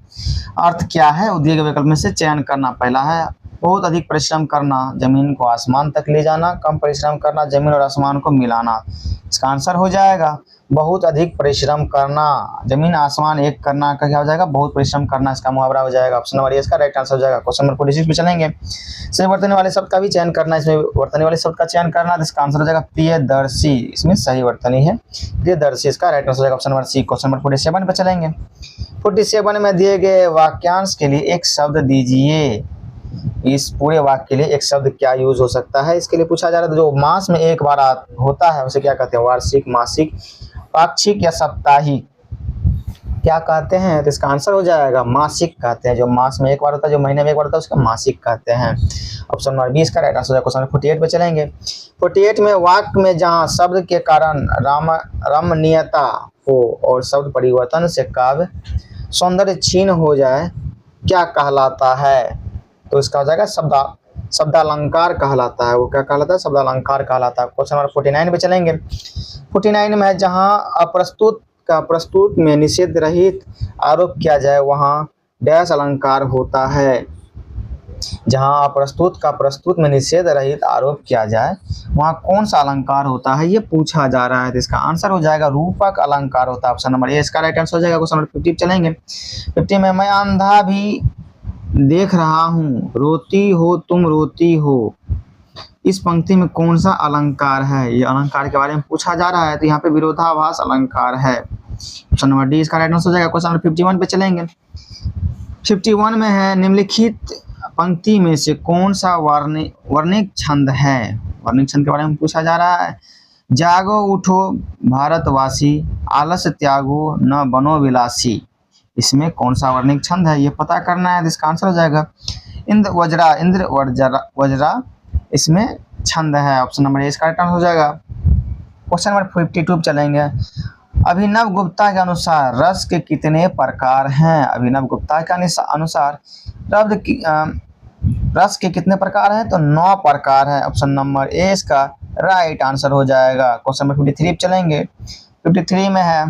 अर्थ क्या है? दिए गए विकल्प में से चयन करना। पहला है बहुत अधिक परिश्रम करना, जमीन को आसमान तक ले जाना। कम परिश्रम करना, जमीन और आसमान को मिलाना। इसका आंसर हो जाएगा बहुत अधिक परिश्रम करना, जमीन आसमान एक करना का क्या हो जाएगा? बहुत परिश्रम करना, इसका मुहावरा हो जाएगा। ऑप्शन नंबर ए इसका राइट आंसर हो जाएगा। क्वेश्चन नंबर 46 पे चलेंगे। सही वर्तनी वाले शब्द का भी चयन करना, इसमें वर्तनी वाले शब्द का चयन करना, तो इसका आंसर हो जाएगा प्रियदर्शी, इसमें सही वर्तनी है प्रियदर्शी, इसका राइट आंसर हो जाएगा option number C. Question number 47 पे चलेंगे। 47 में दिए गए वाक्यांश के लिए एक शब्द दीजिए। इस पूरे वाक्य के लिए एक शब्द क्या यूज हो सकता है? इसके लिए पूछा जा रहा है जो मास में एक बार होता है उसे क्या कहते हैं? वार्षिक, मासिक, पाक्षिक या साप्ताहिक क्या कहते हैं? तो इसका आंसर हो जाएगा मासिक कहते हैं। जो मास में एक बार होता है, जो महीने में एक बार होता है, उसका मासिक कहते हैं। ऑप्शन नंबर बी इसका राइट आंसर हो जाएगा। क्वेश्चन नंबर 48 पे चलेंगे। 48 में वाक्य में जहां शब्द के कारण रमणीयता हो और शब्द परिवर्तन से काव्य सौंदर्य क्षीण हो जाए क्या कहलाता है? तो इसका हो जाएगा शब्दालंकार कहलाता है। वो क्या कहलाता है? शब्दालंकार कहलाता है। क्वेश्चन नंबर 49 पे चलेंगे। 49 में जहां अप्रस्तुत का प्रस्तुत में निषेध रहित आरोप किया जाए वहां डैश अलंकार होता है। जहां अप्रस्तुत का प्रस्तुत में निषेध रहित आरोप किया जाए वहां कौन सा अलंकार होता है? ये पूछा जा रहा है, तो इसका आंसर हो जाएगा रूपक अलंकार होता है। ऑप्शन नंबर ए इसका राइट आंसर हो जाएगा। क्वेश्चन नंबर 50 चलेंगे। 50 में मैं अंधा भी देख रहा हूँ, रोती हो तुम रोती हो, इस पंक्ति में कौन सा अलंकार है? ये अलंकार के बारे में पूछा जा रहा है, तो यहाँ पे विरोधाभास अलंकार है। ऑप्शन नंबर डी इसका राइट आंसर हो जाएगा। क्वेश्चन नंबर 51 पे चलेंगे। 51 में है निम्नलिखित पंक्ति में से कौन सा वर्णिक छंद है? वर्णिक छंद के बारे में पूछा जा रहा है। जागो उठो भारतवासी, आलस्य त्यागो न बनो विलासी, इसमें कौन सा वर्णिक छंद है? ये पता करना है, तो इसका आंसर हो जाएगा इंद्र वज्रा इसमें छंद है। ऑप्शन नंबर ए इसका राइट आंसर हो जाएगा। क्वेश्चन नंबर 52 चलेंगे। अभिनव गुप्ता के अनुसार रस के कितने प्रकार हैं? अभिनव गुप्ता के अनुसार रस के कितने प्रकार हैं? तो 9 प्रकार है। ऑप्शन नंबर ए इसका राइट आंसर हो जाएगा। क्वेश्चन नंबर 53 चलेंगे। 53 में है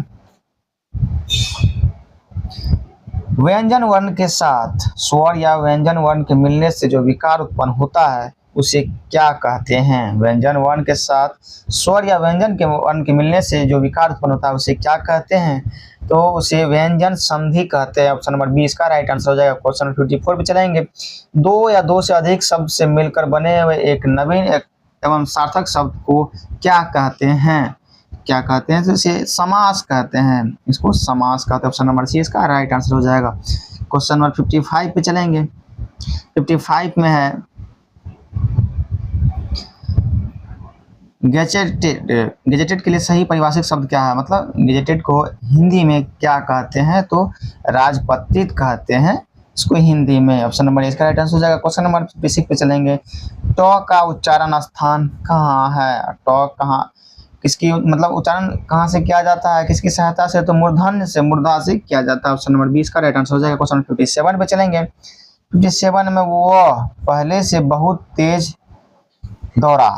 व्यंजन वर्ण के साथ स्वर या व्यंजन वर्ण के मिलने से जो विकार उत्पन्न होता है उसे क्या कहते हैं? व्यंजन वर्ण के साथ स्वर या व्यंजन के वर्ण के मिलने से जो विकार उत्पन्न होता है उसे क्या कहते हैं? तो उसे व्यंजन संधि कहते हैं। ऑप्शन नंबर बी इसका राइट आंसर हो जाएगा। क्वेश्चन नंबर 54 पे चलेंगे। 2 या 2 से अधिक शब्द से मिलकर बने हुए एक नवीन एवं सार्थक शब्द को क्या कहते हैं? क्या कहते हैं? तो इसे समास कहते हैं, इसको समास कहते हैं। ऑप्शन नंबर सी इसका राइट आंसर हो जाएगा। क्वेश्चन नंबर 55 पे चलेंगे। 55 में है गेजेटेड के लिए सही परिभाषित शब्द क्या है? मतलब गेजेटेड को हिंदी में क्या कहते हैं? तो राजपत्रित कहते हैं इसको हिंदी में। ऑप्शन नंबर इसका राइट आंसर हो जाएगा। क्वेश्चन नंबर 56 पे चलेंगे। टॉ का उच्चारण स्थान कहाँ है? टॉ कहाँ, किसकी मतलब उच्चारण कहाँ से किया जाता है? किसकी सहायता से? तो मूर्धन्य से, मूर्धा से किया जाता है। ऑप्शन नंबर 20 का राइट आंसर हो जाएगा। क्वेश्चन 57 पे चलेंगे। 57 में वो पहले से बहुत तेज दौड़ा,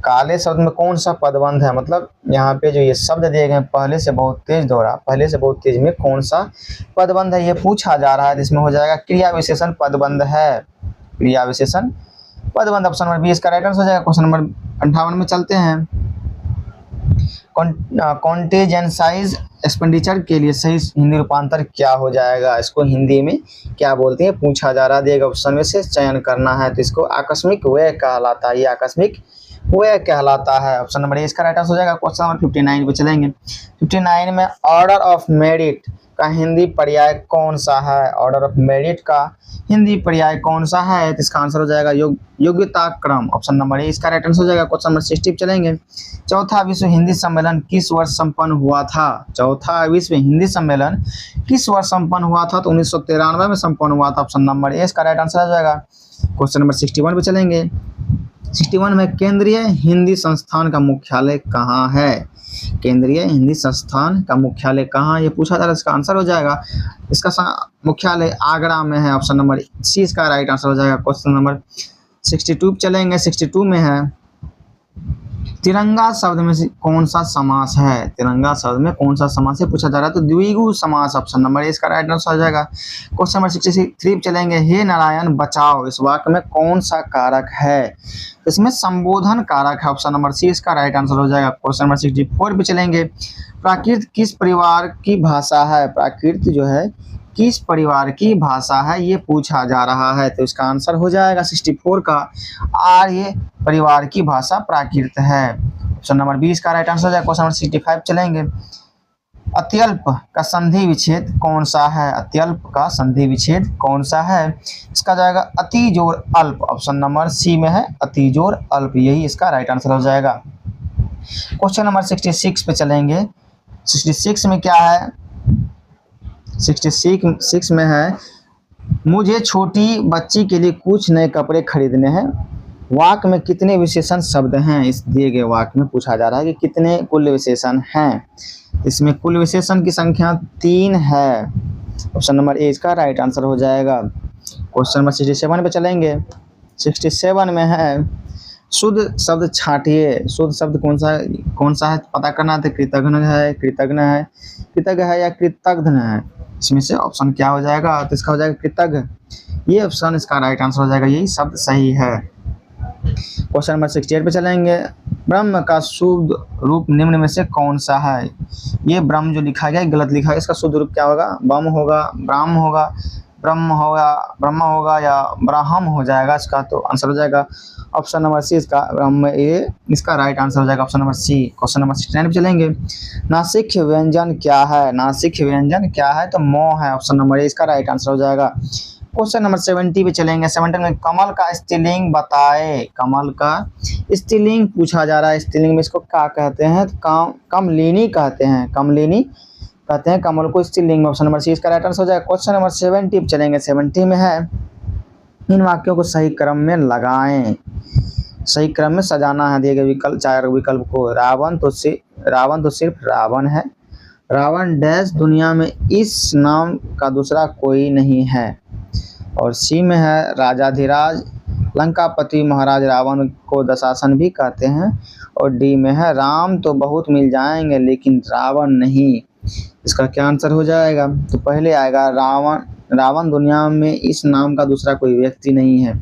काले शब्द में कौन सा पदबंध है? मतलब यहाँ पे जो ये शब्द दिए गए पहले से बहुत तेज दौड़ा, पहले से बहुत तेज में कौन सा पदबंध है? ये पूछा जा रहा है। इसमें हो जाएगा क्रिया विशेषण पदबंध है, क्रिया विशेषण पदबंध। ऑप्शन नंबर 20 का राइट आंसर हो जाएगा। क्वेश्चन नंबर 58 में चलते हैं। कॉन्टेजेंसाइज एक्सपेंडिचर के लिए सही हिंदी रूपांतर क्या हो जाएगा? इसको हिंदी में क्या बोलते हैं? पूछा जा रहा है। दिए गए ऑप्शन में से चयन करना है, तो इसको आकस्मिक व्यय कहलाता है। ये आकस्मिक व्यय कहलाता है। ऑप्शन नंबर ए इसका राइट आंसर हो जाएगा। क्वेश्चन नंबर 59 पे चलेंगे। 59 में ऑर्डर ऑफ मेरिट का हिंदी पर्याय कौन सा है? ऑर्डर ऑफ मेरिट का हिंदी पर्याय कौन सा है? तो इसका आंसर हो जाएगा योग्यता क्रम। ऑप्शन नंबर ए इसका राइट आंसर हो जाएगा। क्वेश्चन नंबर 60 चलेंगे। चौथा विश्व हिंदी सम्मेलन किस वर्ष संपन्न हुआ था? चौथा विश्व हिंदी सम्मेलन किस वर्ष संपन्न हुआ था? तो 1993 में संपन्न हुआ था। ऑप्शन नंबर ए इसका राइट आंसर हो जाएगा। क्वेश्चन नंबर 61 पे चलेंगे। 61 में केंद्रीय हिंदी संस्थान का मुख्यालय कहाँ है? केंद्रीय हिंदी संस्थान का मुख्यालय कहाँ, ये पूछा जा रहा है। इसका आंसर हो जाएगा, इसका मुख्यालय आगरा में है। ऑप्शन नंबर सी इसका राइट आंसर हो जाएगा। क्वेश्चन नंबर 62 चलेंगे। 62 में है तिरंगा शब्द में से कौन सा समास है? तिरंगा शब्द में कौन सा समास है पूछा जा रहा है, तो द्विगु समास ऑप्शन नंबर ए इसका राइट आंसर हो जाएगा। क्वेश्चन नंबर 63 चलेंगे। हे नारायण बचाओ, इस वाक्य में कौन सा कारक है? इसमें संबोधन कारक है। ऑप्शन नंबर सी इसका राइट आंसर हो जाएगा। क्वेश्चन नंबर 64 पे चलेंगे। प्राकृत किस परिवार की भाषा है? प्राकृत जो है किस परिवार की भाषा है, ये पूछा जा रहा है, तो इसका आंसर हो जाएगा 64 का आर्य परिवार की भाषा प्राकृत है। ऑप्शन नंबर 20 का राइट आंसर हो जाएगा। क्वेश्चन नंबर 65 चलेंगे। अत्यल्प का संधि विच्छेद कौन सा है? अत्यल्प का संधि विच्छेद कौन सा है? इसका जाएगा अति जोर अल्प। ऑप्शन नंबर सी में है अति जोर अल्प, यही इसका राइट आंसर हो जाएगा। क्वेश्चन नंबर 66 पे चलेंगे। 66 में क्या है? 66 में है मुझे छोटी बच्ची के लिए कुछ नए कपड़े खरीदने हैं। वाक्य में कितने विशेषण शब्द हैं? इस दिए गए वाक्य में पूछा जा रहा है कि कितने कुल विशेषण हैं। इसमें कुल विशेषण की संख्या 3 है। ऑप्शन नंबर ए इसका राइट आंसर हो जाएगा। क्वेश्चन नंबर 67 पे चलेंगे। 67 में है शुद्ध शब्द छांटिए। शुद्ध शब्द कौन सा है पता करना है, तो कृतघ्न है, कृतज्ञ है, कृतज्ञ है या कृतघ्न है, इसमें से ऑप्शन क्या हो जाएगा, तो इसका हो जाएगा कृतज्ञ। ये ऑप्शन इसका राइट आंसर हो जाएगा, यही शब्द सही है। क्वेश्चन नंबर 68 पे चलेंगे। ब्रह्म का शुद्ध रूप निम्न में से कौन सा है? ये ब्रह्म जो लिखा गया गलत लिखा है, इसका शुद्ध रूप क्या होगा? ब्रह्म होगा, ब्राह्म होगा, ब्रह्म होगा, ब्रह्म होगा या ब्राह्म हो जाएगा। इसका तो आंसर हो जाएगा ऑप्शन नंबर सी इसका ब्रह्म, ये इसका राइट आंसर हो जाएगा option number C. Question number 69 पे चलेंगे। नासिक व्यंजन क्या है? नासिक व्यंजन क्या है, तो मौ है। ऑप्शन नंबर ए इसका राइट आंसर हो जाएगा। क्वेश्चन नंबर 70 पे चलेंगे। 70 में कमल का स्त्रीलिंग बताए। कमल का स्त्रीलिंग पूछा जा रहा है। स्त्रीलिंग में इसको क्या कहते हैं? कमलिनी कहते हैं। कमलिनी कहते हैं कमल को स्त्रीलिंग में। ऑप्शन नंबर सी इसका राइट आंसर हो जाएगा। क्वेश्चन नंबर 70 पे चलेंगे। 70 में है इन वाक्यों को सही क्रम में लगाएं। सही क्रम में सजाना है। दिए गए विकल्प 4 विकल्प को। रावण तो सिर्फ रावण है। रावण डैश दुनिया में इस नाम का दूसरा कोई नहीं है। और सी में है राजाधिराज लंकापति महाराज रावण को दशासन भी कहते हैं। और डी में है राम तो बहुत मिल जाएंगे लेकिन रावण नहीं। इसका क्या आंसर हो जाएगा? तो पहले आएगा रावण दुनिया में इस नाम का दूसरा कोई व्यक्ति नहीं है,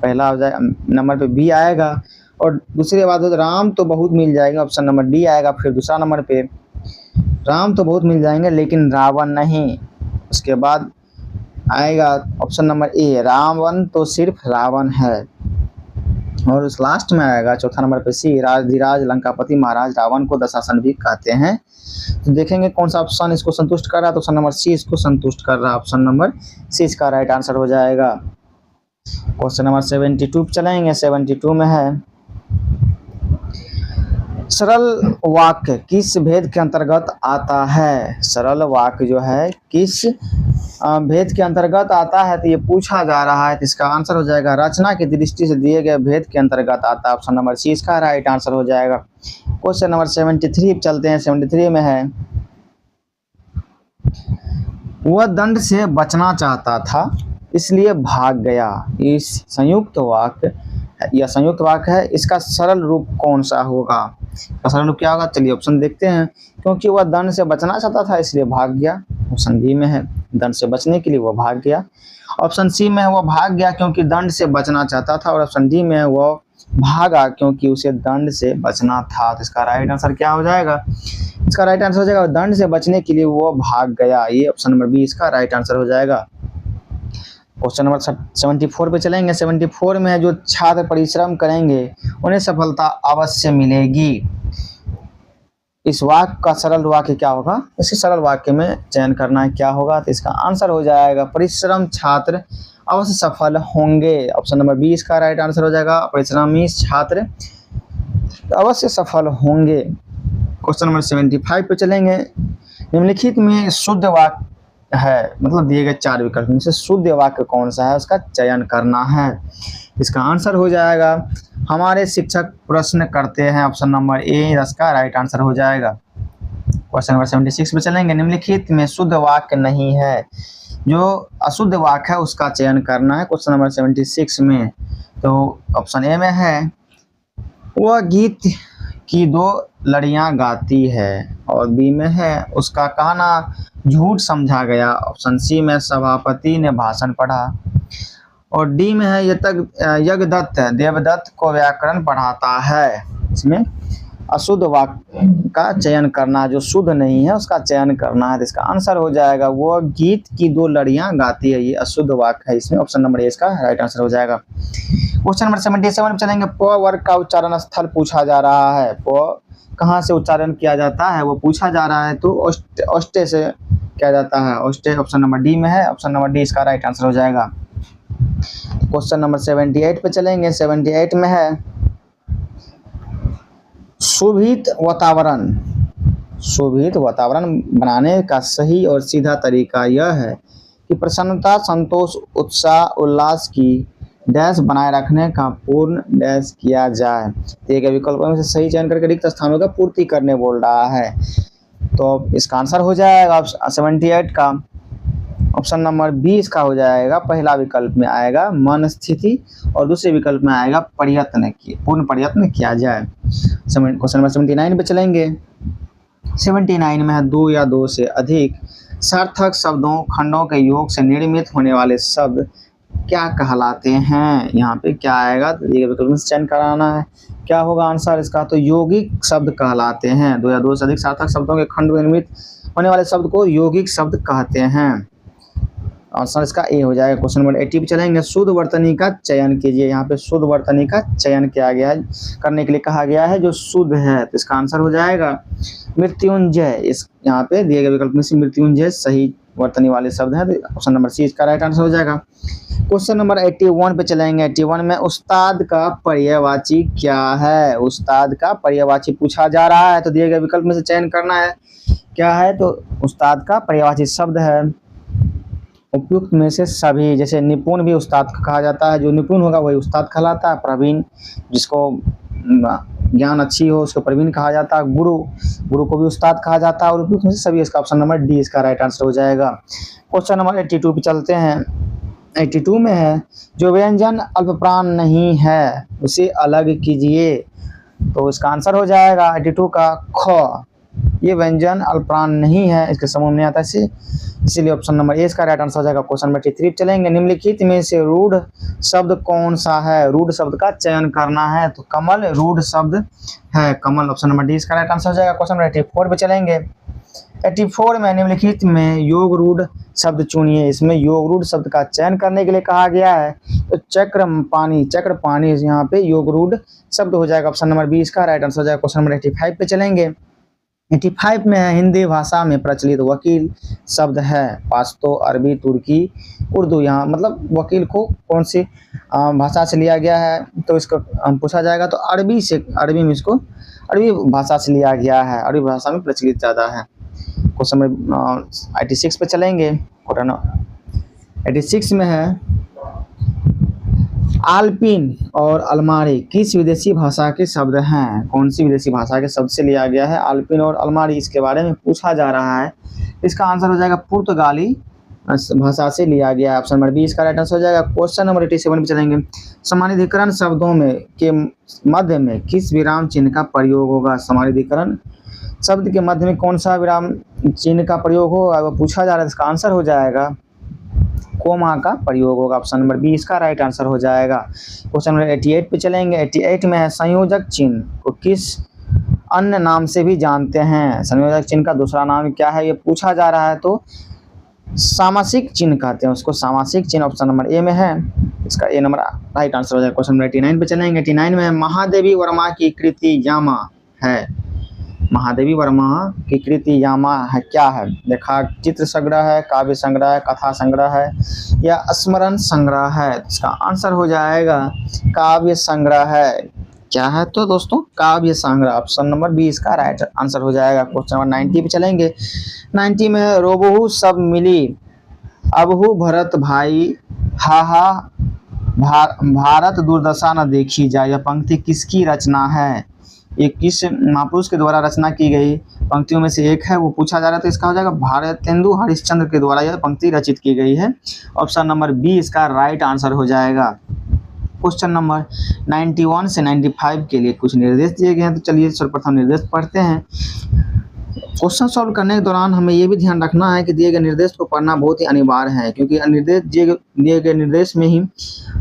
पहला हो जाएगा। नंबर पे बी आएगा और दूसरी बात हो राम तो बहुत मिल जाएंगे, ऑप्शन नंबर डी आएगा। फिर दूसरा नंबर पे राम तो बहुत मिल जाएंगे लेकिन रावण नहीं। उसके बाद आएगा ऑप्शन नंबर ए रावण तो सिर्फ रावण है। और उस लास्ट में आएगा चौथा नंबर पे सी राजाधिराज लंकापति महाराज रावण को दशासन भी कहते हैं। तो देखेंगे कौन सा ऑप्शन इसको संतुष्ट कर रहा है, तो ऑप्शन नंबर सी इसको संतुष्ट कर रहा है। ऑप्शन नंबर सी इसका राइट आंसर हो जाएगा। क्वेश्चन नंबर 72 चलेंगे। 72 में है सरल वाक्य किस भेद के अंतर्गत आता है? सरल वाक्य जो है किस भेद के अंतर्गत आता है, तो ये पूछा जा रहा है। तो इसका आंसर हो जाएगा रचना की दृष्टि से दिए गए भेद के अंतर्गत आता है। ऑप्शन नंबर सी इसका राइट आंसर हो जाएगा। क्वेश्चन नंबर 73 चलते हैं। 73 में है वह दंड से बचना चाहता था इसलिए भाग गया। इस संयुक्त वाक्य है, इसका सरल रूप कौन सा होगा? सरल रूप क्या होगा? चलिए ऑप्शन देखते हैं। क्योंकि वह दंड से बचना चाहता था इसलिए भाग गया। ऑप्शन बी में है दंड से बचने के लिए वह भाग गया। ऑप्शन सी में है वह भाग गया क्योंकि दंड से बचना चाहता था। और ऑप्शन डी में है वह भागा क्योंकि उसे दंड से बचना था। तो इसका राइट आंसर क्या हो जाएगा? इसका राइट आंसर हो जाएगा दंड से बचने के लिए वो भाग गया। ये ऑप्शन नंबर बी इसका राइट आंसर हो जाएगा। क्वेश्चन नंबर 74 पे चलेंगे। 74 में है जो छात्र परिश्रम करेंगे उन्हें सफलता अवश्य मिलेगी। इस वाक्य का सरल वाक्य क्या होगा? इसी सरल वाक्य में चयन करना है क्या होगा, तो इसका आंसर हो जाएगा परिश्रम छात्र अवश्य सफल होंगे। ऑप्शन नंबर बी इसका राइट आंसर हो जाएगा। परिश्रमी छात्र अवश्य सफल होंगे। क्वेश्चन नंबर 75 पे चलेंगे। निम्नलिखित में शुद्ध वाक्य है, मतलब दिए गए 4 विकल्प में से शुद्ध वाक्य कौन सा है उसका चयन करना है। इसका आंसर हो जाएगा हमारे शिक्षक प्रश्न करते हैं, ऑप्शन नंबर ए इसका राइट आंसर हो जाएगा। क्वेश्चन नंबर 76 पे चलेंगे। निम्नलिखित में शुद्ध वाक्य नहीं है, जो अशुद्ध वाक्य है उसका चयन करना है क्वेश्चन नंबर 76 में। तो ऑप्शन ए में है वह गीत की 2 लड़ियां गाती है, और बी में है उसका कहना झूठ समझा गया, ऑप्शन सी में सभापति ने भाषण पढ़ा, और डी में है यज्ञदत्त देवदत्त को व्याकरण पढ़ाता है। इसमें अशुद्ध वाक्य का चयन करना, जो शुद्ध नहीं है उसका चयन करना है। तो इसका आंसर हो जाएगा वो गीत की 2 लड़ियां गाती है, ये अशुद्ध वाक्य है। इसमें ऑप्शन नंबर ए इसका राइट आंसर हो जाएगा। क्वेश्चन नंबर 77 में चलेंगे। प वर्ग का उच्चारण स्थल पूछा जा रहा है, प कहाँ से उच्चारण किया जाता है वो पूछा जा रहा है, तो औष्टे से किया जाता है, औष्टे ऑप्शन नंबर डी में है, ऑप्शन नंबर डी इसका राइट आंसर हो जाएगा। क्वेश्चन नंबर 78 पे चलेंगे। 78 में है शोभित वातावरण बनाने का सही और सीधा तरीका यह है कि प्रसन्नता, संतोष, उत्साह, उल्लास की डैश बनाए रखने का पूर्ण डैश किया जाए। दिए गए विकल्पों में से सही चयन करके रिक्त स्थानों का पूर्ति करने बोल रहा है। तो इसका आंसर हो जाएगा 78 का ऑप्शन नंबर बी इसका हो जाएगा। पहला विकल्प में आएगा मन स्थिति, और दूसरे विकल्प में आएगा पूर्ण प्रयत्न किया जाए। क्वेश्चन नंबर 79 पे चलेंगे। 79 में है 2 या 2 से अधिक सार्थक शब्दों खंडों के योग से निर्मित होने वाले शब्द क्या कहलाते हैं। यहाँ पे क्या आएगा, तो ये विकल्प में चयन कराना है। क्या होगा आंसर इसका, तो यौगिक शब्द कहलाते हैं। 2 या 2 से अधिक सार्थक शब्दों के खंड में निर्मित होने वाले शब्द को यौगिक शब्द कहते हैं। आंसर इसका ए हो जाएगा। क्वेश्चन नंबर 80 पे चलेंगे। शुद्ध वर्तनी का चयन कीजिए। यहाँ पे शुद्ध वर्तनी का चयन किया गया है, करने के लिए कहा गया है जो शुद्ध है, तो इसका आंसर हो जाएगा मृत्युंजय। इस यहाँ पे दिए गए विकल्प में से मृत्युंजय सही वर्तनी वाले शब्द है, तो ऑप्शन नंबर सी इसका राइट आंसर हो जाएगा। क्वेश्चन नंबर 81 पे चलेंगे। 81 में उस्ताद का पर्यायवाची क्या है। उस्ताद का पर्यायवाची पूछा जा रहा है, तो दिए गए विकल्प में से चयन करना है। क्या है, तो उस्ताद का पर्यायवाची शब्द है उपयुक्त में से सभी। जैसे निपुण भी उस्ताद कहा जाता है, जो निपुण होगा वही उस्ताद कहलाता है। प्रवीण, जिसको ज्ञान अच्छी हो उसको प्रवीण कहा जाता है। गुरु को भी उस्ताद कहा जाता है, और उपयुक्त में से सभी इसका ऑप्शन नंबर डी इसका राइट आंसर हो जाएगा। क्वेश्चन नंबर 82 पे चलते हैं। 82 में है जो व्यंजन अल्पप्राण नहीं है उसे अलग कीजिए, तो इसका आंसर हो जाएगा 82 का ख। ये व्यंजन अल्पप्राण नहीं है, इसके समूह में आता है, इसीलिए ऑप्शन नंबर ए इसका राइट आंसर हो जाएगा। क्वेश्चन नंबर 83 चलेंगे। निम्नलिखित में से रूढ़ शब्द कौन सा है। रूढ़ शब्द का चयन करना है, तो कमल रूढ़ शब्द है, कमल ऑप्शन नंबर डी इसका राइट आंसर हो जाएगा। क्वेश्चन नंबर 84 पे चलेंगे। 84 में निम्नलिखित में योग रूढ़ शब्द चुनिए। इसमें योग रूढ़ शब्द का चयन करने के लिए कहा गया है, तो चक्र पानी यहाँ पे योग रूढ़ शब्द हो जाएगा, ऑप्शन नंबर बी इसका राइट आंसर हो जाएगा। क्वेश्चन नंबर 85 पे चलेंगे। 85 में है हिंदी भाषा में प्रचलित वकील शब्द है पाश्तो, अरबी, तुर्की, उर्दू। यहाँ मतलब वकील को कौन सी भाषा से लिया गया है, तो इसको पूछा जाएगा, तो अरबी में इसको अरबी भाषा से लिया गया है, अरबी भाषा में प्रचलित ज़्यादा है। क्वेश्चन नंबर 86 पे चलेंगे। 86 में है आल्पिन और अलमारी किस विदेशी भाषा के शब्द हैं। कौन सी विदेशी भाषा के शब्द से लिया गया है आल्पिन और अलमारी, इसके बारे में पूछा जा रहा है। इसका आंसर हो जाएगा पुर्तगाली भाषा से लिया गया है, ऑप्शन नंबर बी इसका राइट आंसर हो जाएगा। क्वेश्चन नंबर 87 पे चलेंगे। समानाधिकरण शब्दों में के मध्य में किस विराम चिन्ह का प्रयोग होगा। समानाधिकरण शब्द के मध्य में कौन सा विराम चिन्ह का प्रयोग होगा वो पूछा जा रहा है, इसका आंसर हो जाएगा कोमा का प्रयोग होगा, ऑप्शन नंबर बी इसका राइट आंसर हो जाएगा। क्वेश्चन नंबर 88 पे चलेंगे। 88 में है संयोजक चिन्ह को किस अन्य नाम से भी जानते हैं। संयोजक चिन्ह का दूसरा नाम क्या है ये पूछा जा रहा है, तो सामासिक चिन्ह कहते हैं उसको, सामासिक चिन्ह ऑप्शन नंबर ए में है, इसका ए नंबर राइट आंसर हो जाएगा। क्वेश्चन नंबर 89 पे चलेंगे। 89 में है महादेवी वर्मा की कृति यामा है। महादेवी वर्मा की कृति यामा है क्या है। देखा चित्र संग्रह है, काव्य संग्रह है, कथा संग्रह है या स्मरण संग्रह है, इसका आंसर हो जाएगा काव्य संग्रह है। क्या है? तो दोस्तों काव्य संग्रह, ऑप्शन नंबर बी इसका राइट आंसर हो जाएगा। क्वेश्चन नंबर 90 पे चलेंगे। 90 में है, रोबहु सब मिली अबहु भरत भाई, हा हा भारत दुर्दशा न देखी जाए। यह पंक्ति किसकी रचना है? ये किस महापुरुष के द्वारा रचना की गई पंक्तियों में से एक है, वो पूछा जा रहा है। तो इसका हो जाएगा भारतेंदु हरिश्चंद्र के द्वारा यह पंक्ति रचित की गई है। ऑप्शन नंबर बी इसका राइट आंसर हो जाएगा। क्वेश्चन नंबर 91 से 95 के लिए कुछ निर्देश दिए गए हैं, तो चलिए सर्वप्रथम निर्देश पढ़ते हैं। क्वेश्चन सॉल्व करने के दौरान हमें यह भी ध्यान रखना है कि दिए गए निर्देश को पढ़ना बहुत ही अनिवार्य है, क्योंकि निर्देश दिए गए निर्देश में ही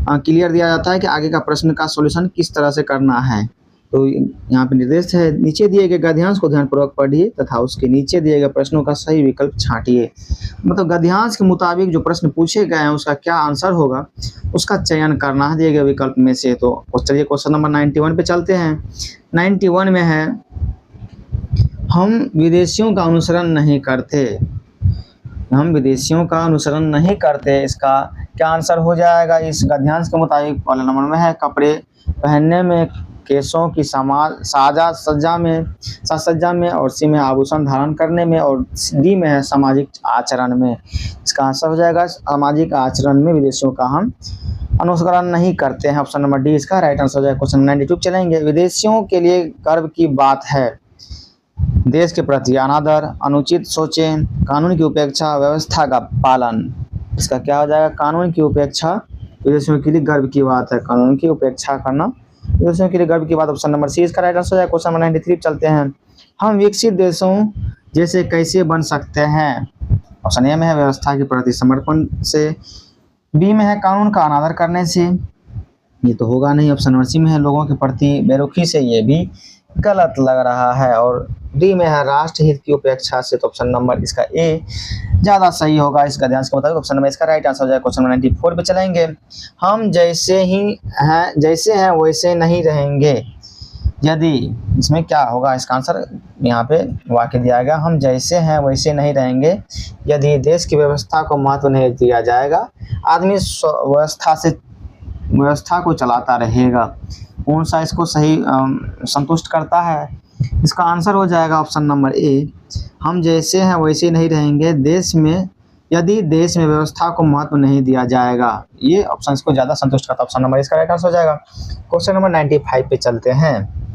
क्लियर दिया जाता है कि आगे का प्रश्न का सॉल्यूशन किस तरह से करना है। तो यहाँ पे निर्देश है, नीचे दिए गए गद्यांश को ध्यानपूर्वक पढ़िए तथा उसके नीचे दिए गए प्रश्नों का सही विकल्प छांटिए। मतलब गद्यांश के मुताबिक जो प्रश्न पूछे गए हैं उसका क्या आंसर होगा उसका चयन करना है दिए गए विकल्प में से। तो चलिए क्वेश्चन नंबर 91 पे चलते हैं। 91 में है, हम विदेशियों का अनुसरण नहीं करते। हम विदेशियों का अनुसरण नहीं करते, इसका क्या आंसर हो जाएगा? इस गद्यांश के मुताबिक पहले नंबर में है, कपड़े पहनने में, केशों की साज सज्जा में, और सी में आभूषण धारण करने में, और डी में है सामाजिक आचरण में। इसका आंसर हो जाएगा सामाजिक आचरण में विदेशियों का हम अनुसरण नहीं करते हैं। ऑप्शन नंबर डी इसका राइट आंसर हो जाएगा। क्वेश्चन 92 चलेंगे। विदेशियों के लिए गर्व की बात है देश के प्रति अनादर, अनुचित सोचें, कानून की उपेक्षा, व्यवस्था का पालन। इसका क्या हो जाएगा? कानून की उपेक्षा विदेशियों के लिए गर्व की बात है। कानून की उपेक्षा करना विदेशियों के लिए गर्व की बात। ऑप्शन नंबर सी इसका राइट आंसर हो जाएगा। क्वेश्चन नंबर 93 चलते हैं। हम विकसित देशों जैसे कैसे बन सकते हैं? ऑप्शन ए में है व्यवस्था के प्रति समर्पण से, बी में है कानून का अनादर करने से, ये तो होगा नहीं। ऑप्शन नंबर सी में है लोगों के प्रति बेरुखी से, ये भी गलत लग रहा है। और डी में है राष्ट्र हित की उपेक्षा से। तो ऑप्शन नंबर इसका ए ज़्यादा सही होगा इस गद्यांश के मुताबिक। ऑप्शन नंबर इसका राइट आंसर हो जाएगा। क्वेश्चन नंबर 94 पे चलेंगे। हम जैसे हैं वैसे नहीं रहेंगे यदि, इसमें क्या होगा इसका आंसर? यहाँ पे वाक्य दिया गया, हम जैसे हैं वैसे नहीं रहेंगे यदि देश की व्यवस्था को महत्व नहीं दिया जाएगा, आदमी व्यवस्था को चलाता रहेगा। कौन सा इसको सही संतुष्ट करता है? इसका आंसर हो जाएगा ऑप्शन नंबर ए, हम जैसे हैं वैसे नहीं रहेंगे यदि देश में व्यवस्था को महत्व नहीं दिया जाएगा। ये ऑप्शन इसको ज़्यादा संतुष्ट करता है। ऑप्शन नंबर इसका राइट आंसर हो जाएगा। क्वेश्चन नंबर 95 पे चलते हैं।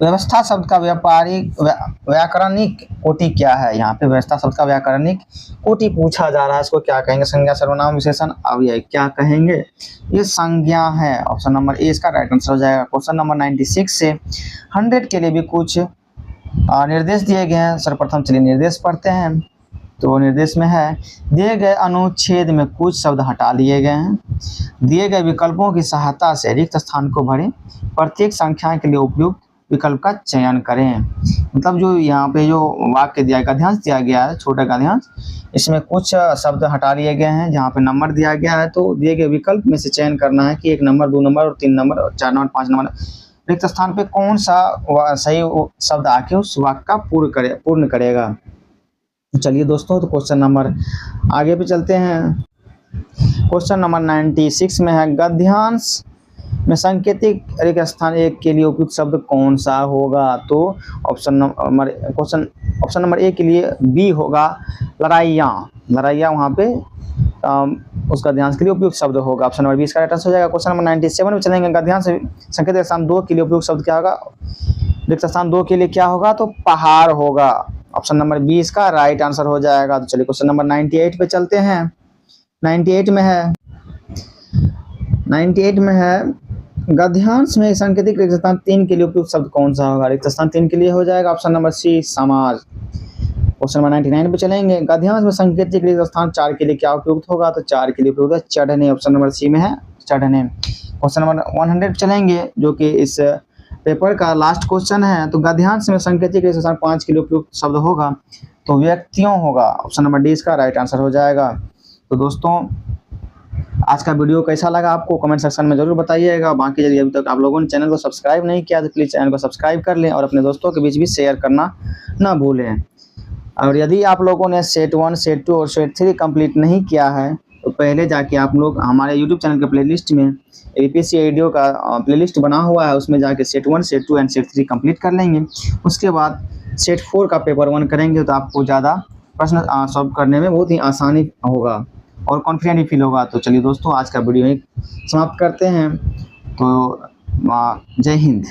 व्यवस्था शब्द का व्याकरणिक कोटि क्या है? यहाँ पे व्यवस्था शब्द का व्याकरणिक कोटि पूछा जा रहा है। इसको क्या कहेंगे? संज्ञा, सर्वनाम, विशेषण, अव्यय। क्या कहेंगे? ये संज्ञा है। ऑप्शन नंबर ए इसका राइट आंसर हो जाएगा। क्वेश्चन नंबर 96 से 100 के लिए भी कुछ निर्देश दिए गए हैं। सर्वप्रथम चलिए निर्देश पढ़ते हैं। तो निर्देश में है, दिए गए अनुच्छेद में कुछ शब्द हटा लिए गए हैं, दिए गए विकल्पों की सहायता से रिक्त स्थान को भरें, प्रत्येक संख्या के लिए उपयुक्त विकल्प का चयन करें। मतलब जो यहाँ पे जो वाक्य दिया गद्यांश दिया गया है, छोटा गद्यांश, इसमें कुछ शब्द हटा लिए गए हैं। जहाँ पे नंबर दिया गया है तो दिए गए विकल्प में से चयन करना है कि 1 नंबर, 2 नंबर और 3 नंबर और 4 नंबर, 5 नंबर रिक्त स्थान पे कौन सा सही शब्द आके उस वाक्य का पूर्ण करेगा। चलिए दोस्तों, तो क्वेश्चन नंबर आगे पे चलते हैं। क्वेश्चन नंबर 96 में है, गद्यांश में सांकेतिक रिक्त स्थान 1 के लिए उपयुक्त शब्द कौन सा होगा? तो ऑप्शन नंबर ए के लिए बी होगा लड़ाइया वहाँ पे उस गद्यांश के लिए उपयुक्त शब्द होगा। ऑप्शन नंबर बी इसका राइट आंसर हो जाएगा। क्वेश्चन नंबर 97 में चलेंगे। गद्यांश सांकेतिक स्थान 2 के लिए उपयुक्त शब्द क्या होगा? रिक्त स्थान 2 के लिए क्या होगा? तो पहाड़ होगा। ऑप्शन नंबर बी इसका राइट आंसर हो जाएगा। तो चलिए क्वेश्चन नंबर 98 पे चलते हैं। 98 में है गद्यांश में सांकेतिक रिक्त स्थान 3 के लिए उपयुक्त शब्द कौन सा होगा? रिक्त स्थान 3 के लिए हो जाएगा ऑप्शन नंबर सी समाज। क्वेश्चन नंबर 99 पे चलेंगे। गद्यांश में सांकेतिक रिक्त स्थान 4 के लिए क्या उपयुक्त होगा? तो 4 के लिए उपयुक्त है चढ़ने। ऑप्शन नंबर सी में है चढ़ने। क्वेश्चन नंबर 100 पे चलेंगे, जो कि इस पेपर का लास्ट क्वेश्चन है। तो गद्यांश में सांकेतिक रिक्त स्थान 5 के लिए उपयुक्त शब्द होगा तो व्यक्तियों होगा। ऑप्शन नंबर डी इसका राइट आंसर हो जाएगा। तो दोस्तों, आज का वीडियो कैसा लगा आपको कमेंट सेक्शन में जरूर बताइएगा। बाकी यदि अभी तक आप लोगों ने चैनल को सब्सक्राइब नहीं किया तो प्लीज़ चैनल को सब्सक्राइब कर लें और अपने दोस्तों के बीच भी शेयर करना ना भूलें। और यदि आप लोगों ने सेट 1, सेट 2 और सेट 3 कंप्लीट नहीं किया है तो पहले जाके आप लोग हमारे यूट्यूब चैनल के प्लेलिस्ट में APSC वीडियो का प्लेलिस्ट बना हुआ है, उसमें जाके set 1, set 2 and set 3 complete कर लेंगे। उसके बाद सेट 4 का पेपर 1 करेंगे तो आपको ज़्यादा प्रश्न सॉल्व करने में बहुत ही आसानी होगा और कॉन्फिडेंट भी फील होगा। तो चलिए दोस्तों, आज का वीडियो समाप्त करते हैं। तो जय हिंद।